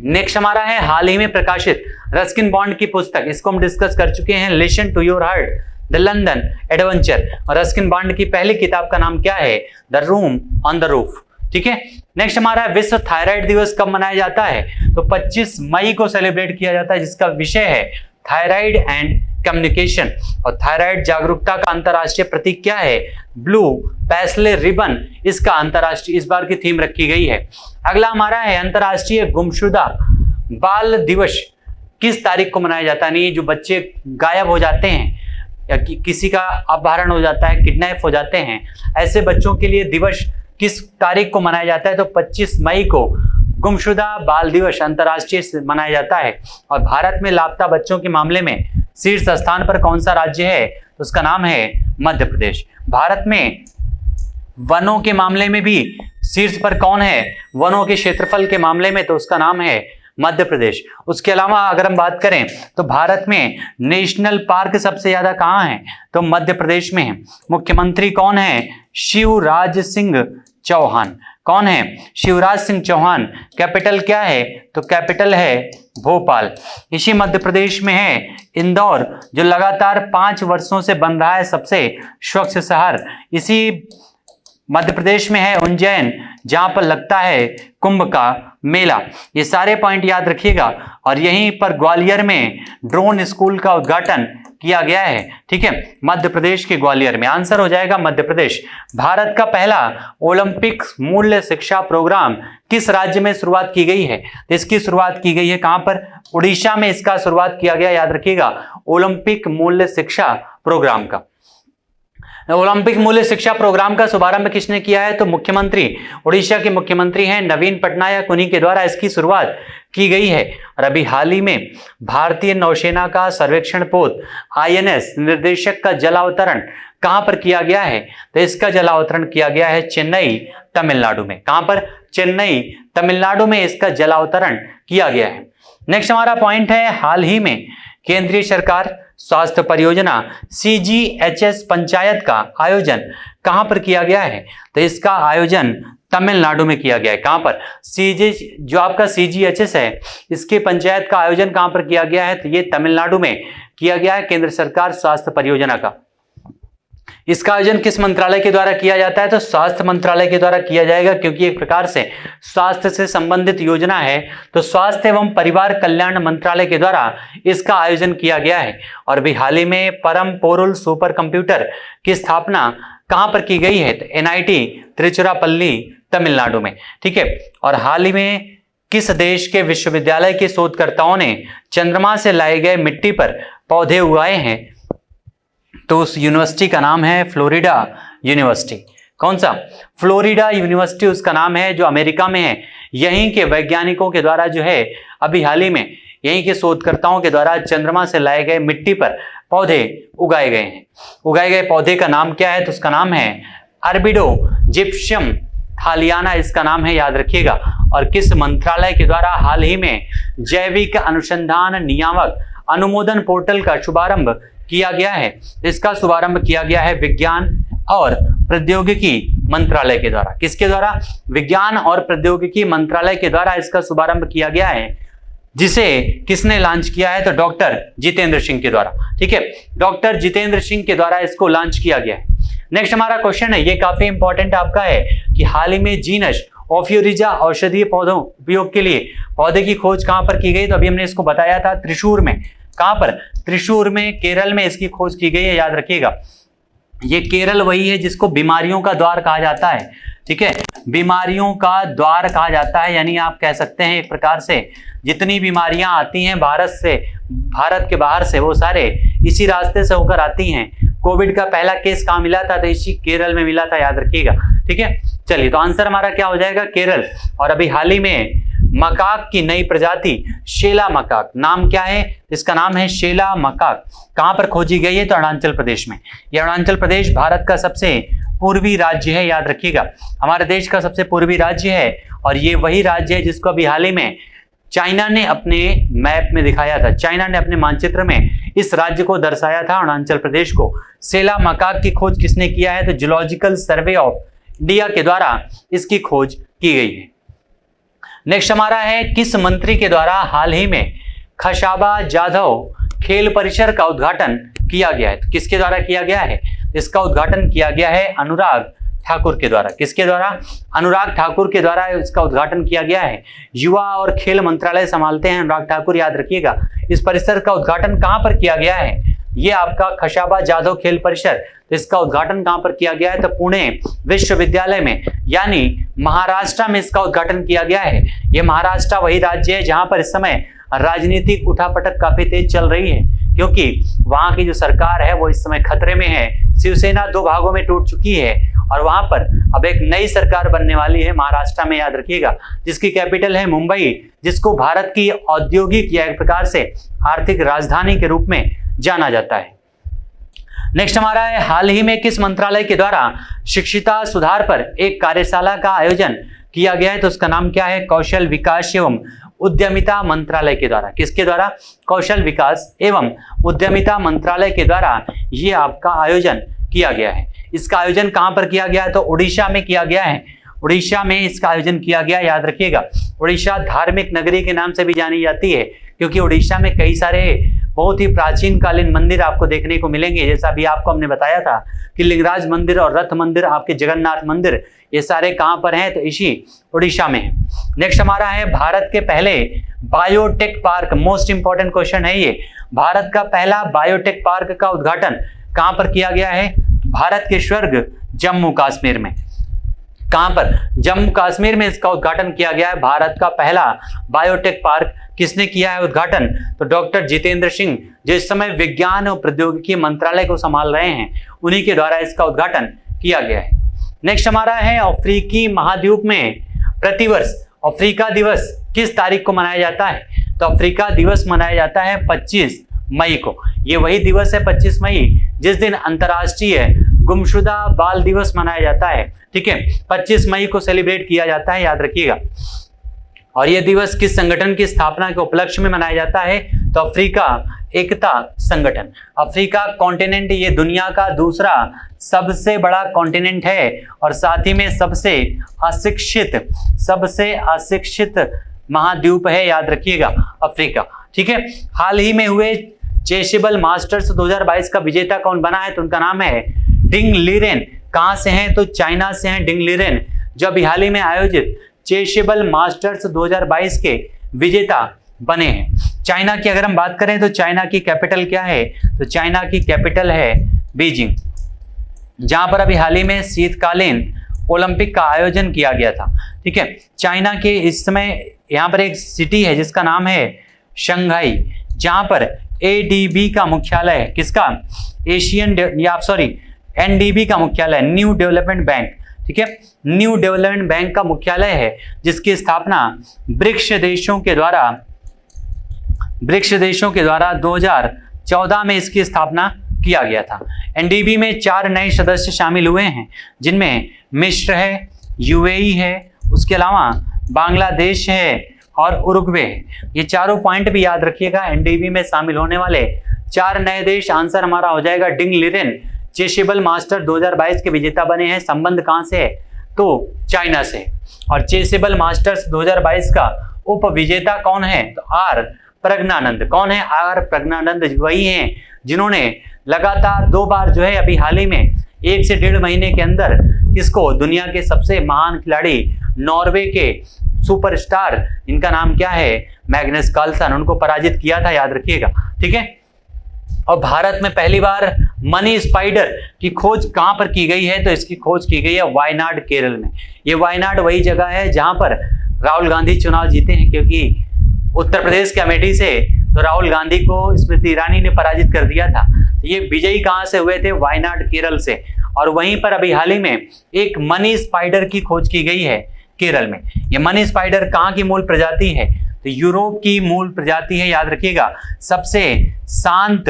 Speaker 1: नेक्स्ट हमारा है हाल ही में प्रकाशित रस्किन बॉन्ड की पुस्तक, इसको हम डिस्कस कर चुके हैं, listen to your heart, the London adventure. और रस्किन बॉन्ड की पहली किताब का नाम क्या है, the room on the roof. ठीक है, नेक्स्ट हमारा विश्व थायराइड दिवस कब मनाया जाता है, तो 25 मई को सेलिब्रेट किया जाता है, जिसका विषय है थायराइड एंड कम्युनिकेशन। और थायराइड जागरूकता का अंतरराष्ट्रीय प्रतीक क्या है, ब्लू पैसले रिबन, इसका अंतरराष्ट्रीय इस बार की थीम रखी गई है। अगला हमारा है अंतरराष्ट्रीय गुमशुदा बाल दिवस, किस तारीख को मनाया जाता है, नहीं जो बच्चे गायब हो जाते हैं या किसी का अपहरण हो जाता है, किडनैप हो जाते हैं, ऐसे बच्चों के लिए दिवस किस तारीख को मनाया जाता है, तो 25 मई को गुमशुदा बाल दिवस अंतरराष्ट्रीय मनाया जाता है। और भारत में लापता बच्चों के मामले में शीर्ष स्थान पर कौन सा राज्य है, तो उसका नाम है मध्य प्रदेश। भारत में वनों के मामले में भी शीर्ष पर कौन है, वनों के क्षेत्रफल के मामले में, तो उसका नाम है मध्य प्रदेश। उसके अलावा अगर हम बात करें तो भारत में नेशनल पार्क सबसे ज्यादा कहाँ है, तो मध्य प्रदेश में है। मुख्यमंत्री कौन है, शिवराज सिंह चौहान। कौन है, शिवराज सिंह चौहान। कैपिटल क्या है, तो कैपिटल है भोपाल। इसी मध्य प्रदेश में है इंदौर, जो लगातार 5 वर्षों से बन रहा है सबसे स्वच्छ शहर। इसी मध्य प्रदेश में है उज्जैन, जहां पर लगता है कुंभ का मेला। ये सारे पॉइंट याद रखिएगा। और यहीं पर ग्वालियर में ड्रोन स्कूल का उद्घाटन किया गया है, ठीक है, मध्य प्रदेश के ग्वालियर में। आंसर हो जाएगा मध्य प्रदेश। भारत का पहला ओलंपिक मूल्य शिक्षा प्रोग्राम किस राज्य में शुरुआत की गई है? तो इसकी शुरुआत की गई है कहां पर? उड़ीसा में इसका शुरुआत किया गया, याद रखिएगा, ओलंपिक मूल्य शिक्षा प्रोग्राम का। ओलंपिक मूल्य शिक्षा प्रोग्राम का शुभारंभ किसने किया है? तो मुख्यमंत्री, उड़ीसा के मुख्यमंत्री हैं नवीन पटनायक, उन्हीं के द्वारा इसकी शुरुआत की गई है। और अभी हाल ही में भारतीय नौसेना का सर्वेक्षण पोत INS निर्देशक का जलावतरण कहां पर किया गया है? तो इसका जलावतरण किया गया है चेन्नई, तमिलनाडु में। कहां पर? चेन्नई, तमिलनाडु में इसका जलावतरण किया गया है। नेक्स्ट हमारा पॉइंट है, हाल ही में केंद्रीय सरकार स्वास्थ्य परियोजना CGHS पंचायत का आयोजन कहां पर किया गया है? तो इसका आयोजन तमिलनाडु में किया गया है। कहां पर? जो आपका CGHS है, इसके पंचायत का आयोजन कहां पर किया गया है? तो ये तमिलनाडु में किया गया है, केंद्र सरकार स्वास्थ्य परियोजना का। इसका आयोजन किस मंत्रालय के द्वारा किया जाता है? तो स्वास्थ्य मंत्रालय के द्वारा किया जाएगा, क्योंकि एक प्रकार से स्वास्थ्य से संबंधित योजना है, तो स्वास्थ्य एवं परिवार कल्याण मंत्रालय के द्वारा इसका आयोजन किया गया है। और भी हाल ही में परम पोरुल सुपर कंप्यूटर की स्थापना कहां पर की गई है? तो NIT तिरुचिरापल्ली, तमिलनाडु में, ठीक है। और हाल ही में किस देश के विश्वविद्यालय के शोधकर्ताओं ने चंद्रमा से लाए गए मिट्टी पर पौधे उगाए हैं? तो उस यूनिवर्सिटी का नाम है फ्लोरिडा यूनिवर्सिटी। कौन सा? फ्लोरिडा यूनिवर्सिटी उसका नाम है, जो अमेरिका में है। यहीं के वैज्ञानिकों के द्वारा जो है अभी हाल ही में यहीं के शोधकर्ताओं के द्वारा चंद्रमा से लाए गए मिट्टी पर पौधे उगाए गए हैं। उगाए गए पौधे का नाम क्या है? तो उसका नाम है अर्बिडो जिप्सम थालियाना, इसका नाम है, याद रखिएगा। और किस मंत्रालय के द्वारा हाल ही में जैविक अनुसंधान नियामक अनुमोदन पोर्टल का शुभारंभ किया गया है? इसका शुभारंभ किया गया है विज्ञान और प्रौद्योगिकी मंत्रालय के द्वारा। किसके द्वारा? विज्ञान और प्रौद्योगिकी मंत्रालय के द्वारा इसका शुभारंभ किया गया है, जिसे किसने लॉन्च किया है? तो डॉक्टर जितेंद्र सिंह के द्वारा, ठीक है, डॉक्टर जितेंद्र सिंह के द्वारा इसको लॉन्च किया गया है। नेक्स्ट हमारा क्वेश्चन है, ये काफी इंपॉर्टेंट आपका है, कि हाल ही में जीनस ओफियोरिजा औषधीय पौधों उपयोग के लिए पौधे की खोज कहां पर की गई? तो अभी हमने इसको बताया था, त्रिशूर में। कहां पर? त्रिशूर में, केरल में इसकी खोज की गई है, याद रखिएगा। ये केरल वही है जिसको बीमारियों का द्वार कहा जाता है, ठीक है, बीमारियों का द्वार कहा जाता है। यानी आप कह सकते हैं एक प्रकार से जितनी बीमारियां आती हैं भारत के बाहर से, वो सारे इसी रास्ते से होकर आती हैं। कोविड का पहला केस कहां मिला था? तो इसी केरल में मिला था, याद रखिएगा, ठीक है। चलिए, तो आंसर हमारा क्या हो जाएगा? केरल। और अभी हाल ही में मकाक की नई प्रजाति शेला मकाक, नाम क्या है? इसका नाम है शेला मकाक। कहां पर खोजी गई है? तो अरुणाचल प्रदेश में। यह अरुणाचल प्रदेश भारत का सबसे पूर्वी राज्य है, याद रखिएगा, हमारे देश का सबसे पूर्वी राज्य है। और ये वही राज्य है जिसको अभी हाल ही में चाइना ने अपने मैप में दिखाया था, चाइना ने अपने मानचित्र में इस राज्य को दर्शाया था, अरुणाचल प्रदेश को। शेला मकाक की खोज किसने किया है? तो जूलॉजिकल सर्वे ऑफ इंडिया के द्वारा इसकी खोज की गई है। नेक्स्ट हमारा है, किस मंत्री के द्वारा हाल ही में खशाबा जाधव खेल परिसर का उद्घाटन किया गया है? तो किसके द्वारा किया गया है? इसका उद्घाटन किया गया है अनुराग ठाकुर के द्वारा। किसके द्वारा? अनुराग ठाकुर के द्वारा इसका उद्घाटन किया गया है। युवा और खेल मंत्रालय संभालते हैं अनुराग ठाकुर, याद रखिएगा। इस परिसर का उद्घाटन कहां पर किया गया है? ये आपका खशाबा जाधव खेल परिसर, तो इसका उद्घाटन कहां पर किया गया है? तो पुणे विश्वविद्यालय में, यानी महाराष्ट्र में इसका उद्घाटन किया गया है। ये महाराष्ट्र वही राज्य है जहां पर इस समय राजनीतिक उठापटक काफी तेज चल रही है, क्योंकि वहां की जो सरकार है वो इस समय खतरे में है। शिवसेना 2 भागों में टूट चुकी है और वहां पर अब एक नई सरकार बनने वाली है महाराष्ट्र में, याद रखिएगा, जिसकी कैपिटल है मुंबई, जिसको भारत की औद्योगिक या एक प्रकार से आर्थिक राजधानी के रूप में जाना जाता है। नेक्स्ट हमारा है, हाल ही में किस मंत्रालय के द्वारा शिक्षिता सुधार पर एक कार्यशाला का आयोजन किया गया है? तो उसका नाम क्या है? कौशल विकास एवं उद्यमिता मंत्रालय के द्वारा। किसके द्वारा? कौशल विकास एवं उद्यमिता मंत्रालय के द्वारा ये आपका आयोजन किया गया है। इसका आयोजन कहां पर किया गया है? तो उड़ीसा में किया गया है। उड़ीसा में इसका आयोजन किया गया, याद रखिएगा। उड़ीसा धार्मिक नगरी के नाम से भी जानी जाती है, क्योंकि उड़ीसा में कई सारे बहुत ही प्राचीन कालीन मंदिर आपको देखने को मिलेंगे। जैसा भी आपको हमने बताया था कि लिंगराज मंदिर और रथ मंदिर, आपके जगन्नाथ मंदिर, ये सारे कहाँ पर हैं? तो इसी उड़ीसा में है। नेक्स्ट हमारा है भारत के पहले biotech park. Most important question है ये। भारत का पहला बायोटेक पार्क का उद्घाटन कहाँ पर किया गया है? भारत के स्वर्ग जम्मू कश्मीर में। कहां पर? जम्मू कश्मीर में इसका उद्घाटन किया गया है। भारत का पहला बायोटेक पार्क किसने किया है उद्घाटन? तो डॉक्टर जितेंद्र सिंह, जो इस समय विज्ञान और प्रौद्योगिकी मंत्रालय को संभाल रहे हैं, उन्हीं के द्वारा इसका उद्घाटन किया गया है। नेक्स्ट हमारा है अफ्रीकी महाद्वीप में प्रतिवर्ष अफ्रीका दिवस किस तारीख को मनाया जाता है? तो अफ्रीका दिवस मनाया जाता है 25 मई को। ये वही दिवस है 25 मई जिस दिन अंतर्राष्ट्रीय गुमशुदा बाल दिवस मनाया जाता है। ठीक है, 25 मई को सेलिब्रेट किया जाता है, याद रखिएगा। और यह दिवस किस संगठन की स्थापना के उपलक्ष्य में मनाया जाता है? तो अफ्रीका एकता संगठन। अफ्रीका कॉन्टिनेंट ये दुनिया का दूसरा सबसे बड़ा कॉन्टिनेंट है और साथ ही में सबसे अशिक्षित महाद्वीप है, याद रखिएगा अफ्रीका। ठीक है, हाल ही में हुए चेसिबल मास्टर्स 2022 का विजेता कौन बना है? तो उनका नाम है डिंग लीरेन। कहां से हैं? तो चाइना से हैं डिंग लीरेन, जो अभी हाल ही में आयोजित चेसिबल मास्टर्स 2022 के विजेता बने हैं। चाइना की अगर हम बात करें तो चाइना की कैपिटल क्या है? तो चाइना की कैपिटल है बीजिंग, जहां पर अभी हाल ही में शीतकालीन ओलंपिक का आयोजन किया गया था। ठीक है, चाइना के इस समय यहाँ पर एक सिटी है जिसका नाम है शंघाई, जहां पर एडीबी का मुख्यालय है। किसका? एनडीबी का मुख्यालय, न्यू डेवलपमेंट बैंक। ठीक है, न्यू डेवलपमेंट बैंक का मुख्यालय है, जिसकी स्थापना ब्रिक्स देशों के द्वारा 2014 में इसकी स्थापना किया गया था। एनडीबी में 4 नए सदस्य शामिल हुए हैं, जिनमें मिस्र है, यूएई है, उसके अलावा बांग्लादेश है और उरुग्वे है। ये चारों पॉइंट भी याद रखिएगा। एनडीबी में शामिल होने वाले 4 नए देश, आंसर हमारा हो जाएगा डिंग लीरेन। चेसिबल मास्टर 2022 के विजेता बने हैं। संबंध कहां से है? तो चाइना से। और चेसिबल मास्टर्स 2022 का उप विजेता कौन है? तो आर प्रज्ञानंद। कौन है? आर प्रज्ञानंद वही हैं जिन्होंने लगातार 2 बार जो है अभी हाल ही में 1 से 1.5 महीने के अंदर किसको? दुनिया के सबसे महान खिलाड़ी नॉर्वे के सुपरस्टार, इनका नाम क्या है? मैग्नस कार्लसन, उनको पराजित किया था, याद रखिएगा। ठीक है, और भारत में पहली बार मनी स्पाइडर की खोज कहां पर की गई है? तो इसकी खोज की गई है वायनाड, केरल में। ये वायनाड वही जगह है जहां पर राहुल गांधी चुनाव जीते हैं, क्योंकि उत्तर प्रदेश के अमेठी से तो राहुल गांधी को स्मृति ईरानी ने पराजित कर दिया था। तो ये विजयी कहां से हुए थे? वायनाड, केरल से। और वहीं पर अभी हाल ही में एक मनी स्पाइडर की खोज की गई है केरल में। ये मनी स्पाइडर कहाँ की मूल प्रजाति है? तो यूरोप की मूल प्रजाति है, याद रखिएगा। सबसे शांत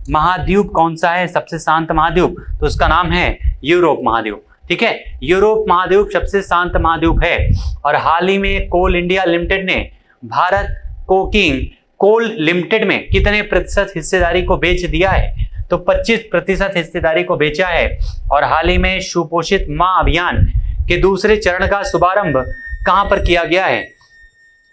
Speaker 1: महाद्वीप कौन सा है? सबसे शांत महाद्वीप, तो उसका नाम है यूरोप महाद्वीप। ठीक है, यूरोप महाद्वीप सबसे शांत महाद्वीप है। और हाल ही में कोल इंडिया लिमिटेड ने भारत कोकिंग कोल लिमिटेड में कितने प्रतिशत हिस्सेदारी को बेच दिया है? तो 25% हिस्सेदारी को बेचा है। और हाल ही में सुपोषित मां अभियान के दूसरे चरण का शुभारंभ कहां पर किया गया है?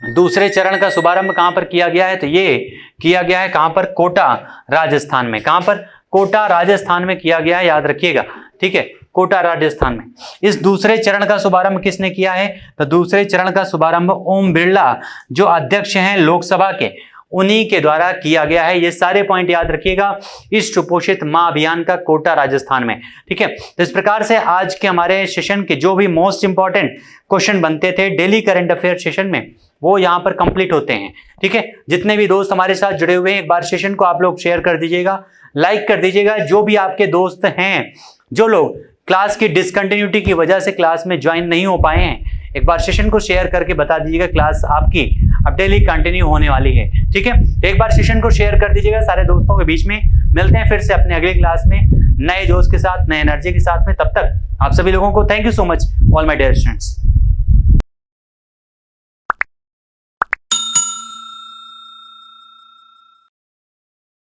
Speaker 1: दूसरे चरण का शुभारंभ कहां पर किया गया है? तो ये किया गया है कहां पर? कोटा, राजस्थान में। कहां पर? कोटा, राजस्थान में किया गया है, याद रखिएगा। ठीक है, कोटा, राजस्थान में। इस दूसरे चरण का शुभारंभ किसने किया है? तो दूसरे चरण का शुभारंभ ओम बिरला, जो अध्यक्ष हैं लोकसभा के, उन्हीं के द्वारा किया गया है। ये सारे पॉइंट याद रखिएगा इस सुपोषित मां अभियान का, कोटा, राजस्थान में। ठीक है, तो इस प्रकार से आज के हमारे सेशन के जो भी मोस्ट इंपॉर्टेंट क्वेश्चन बनते थे डेली करंट अफेयर सेशन में, वो यहाँ पर कंप्लीट होते हैं। ठीक है, जितने भी दोस्त हमारे साथ जुड़े हुए हैं, एक बार सेशन को आप लोग शेयर कर दीजिएगा, लाइक कर दीजिएगा। जो भी आपके दोस्त हैं, जो लोग क्लास की डिसकंटिन्यूटी की वजह से क्लास में ज्वाइन नहीं हो पाए हैं, एक बार सेशन को शेयर करके बता दीजिएगा क्लास आपकी अब डेली कंटिन्यू होने वाली है। ठीक है, एक बार सेशन को शेयर कर दीजिएगा सारे दोस्तों के बीच में। मिलते हैं फिर से अपने अगली क्लास में नए जोश के साथ, नए एनर्जी के साथ में। तब तक आप सभी लोगों को thank you so much all my dear students.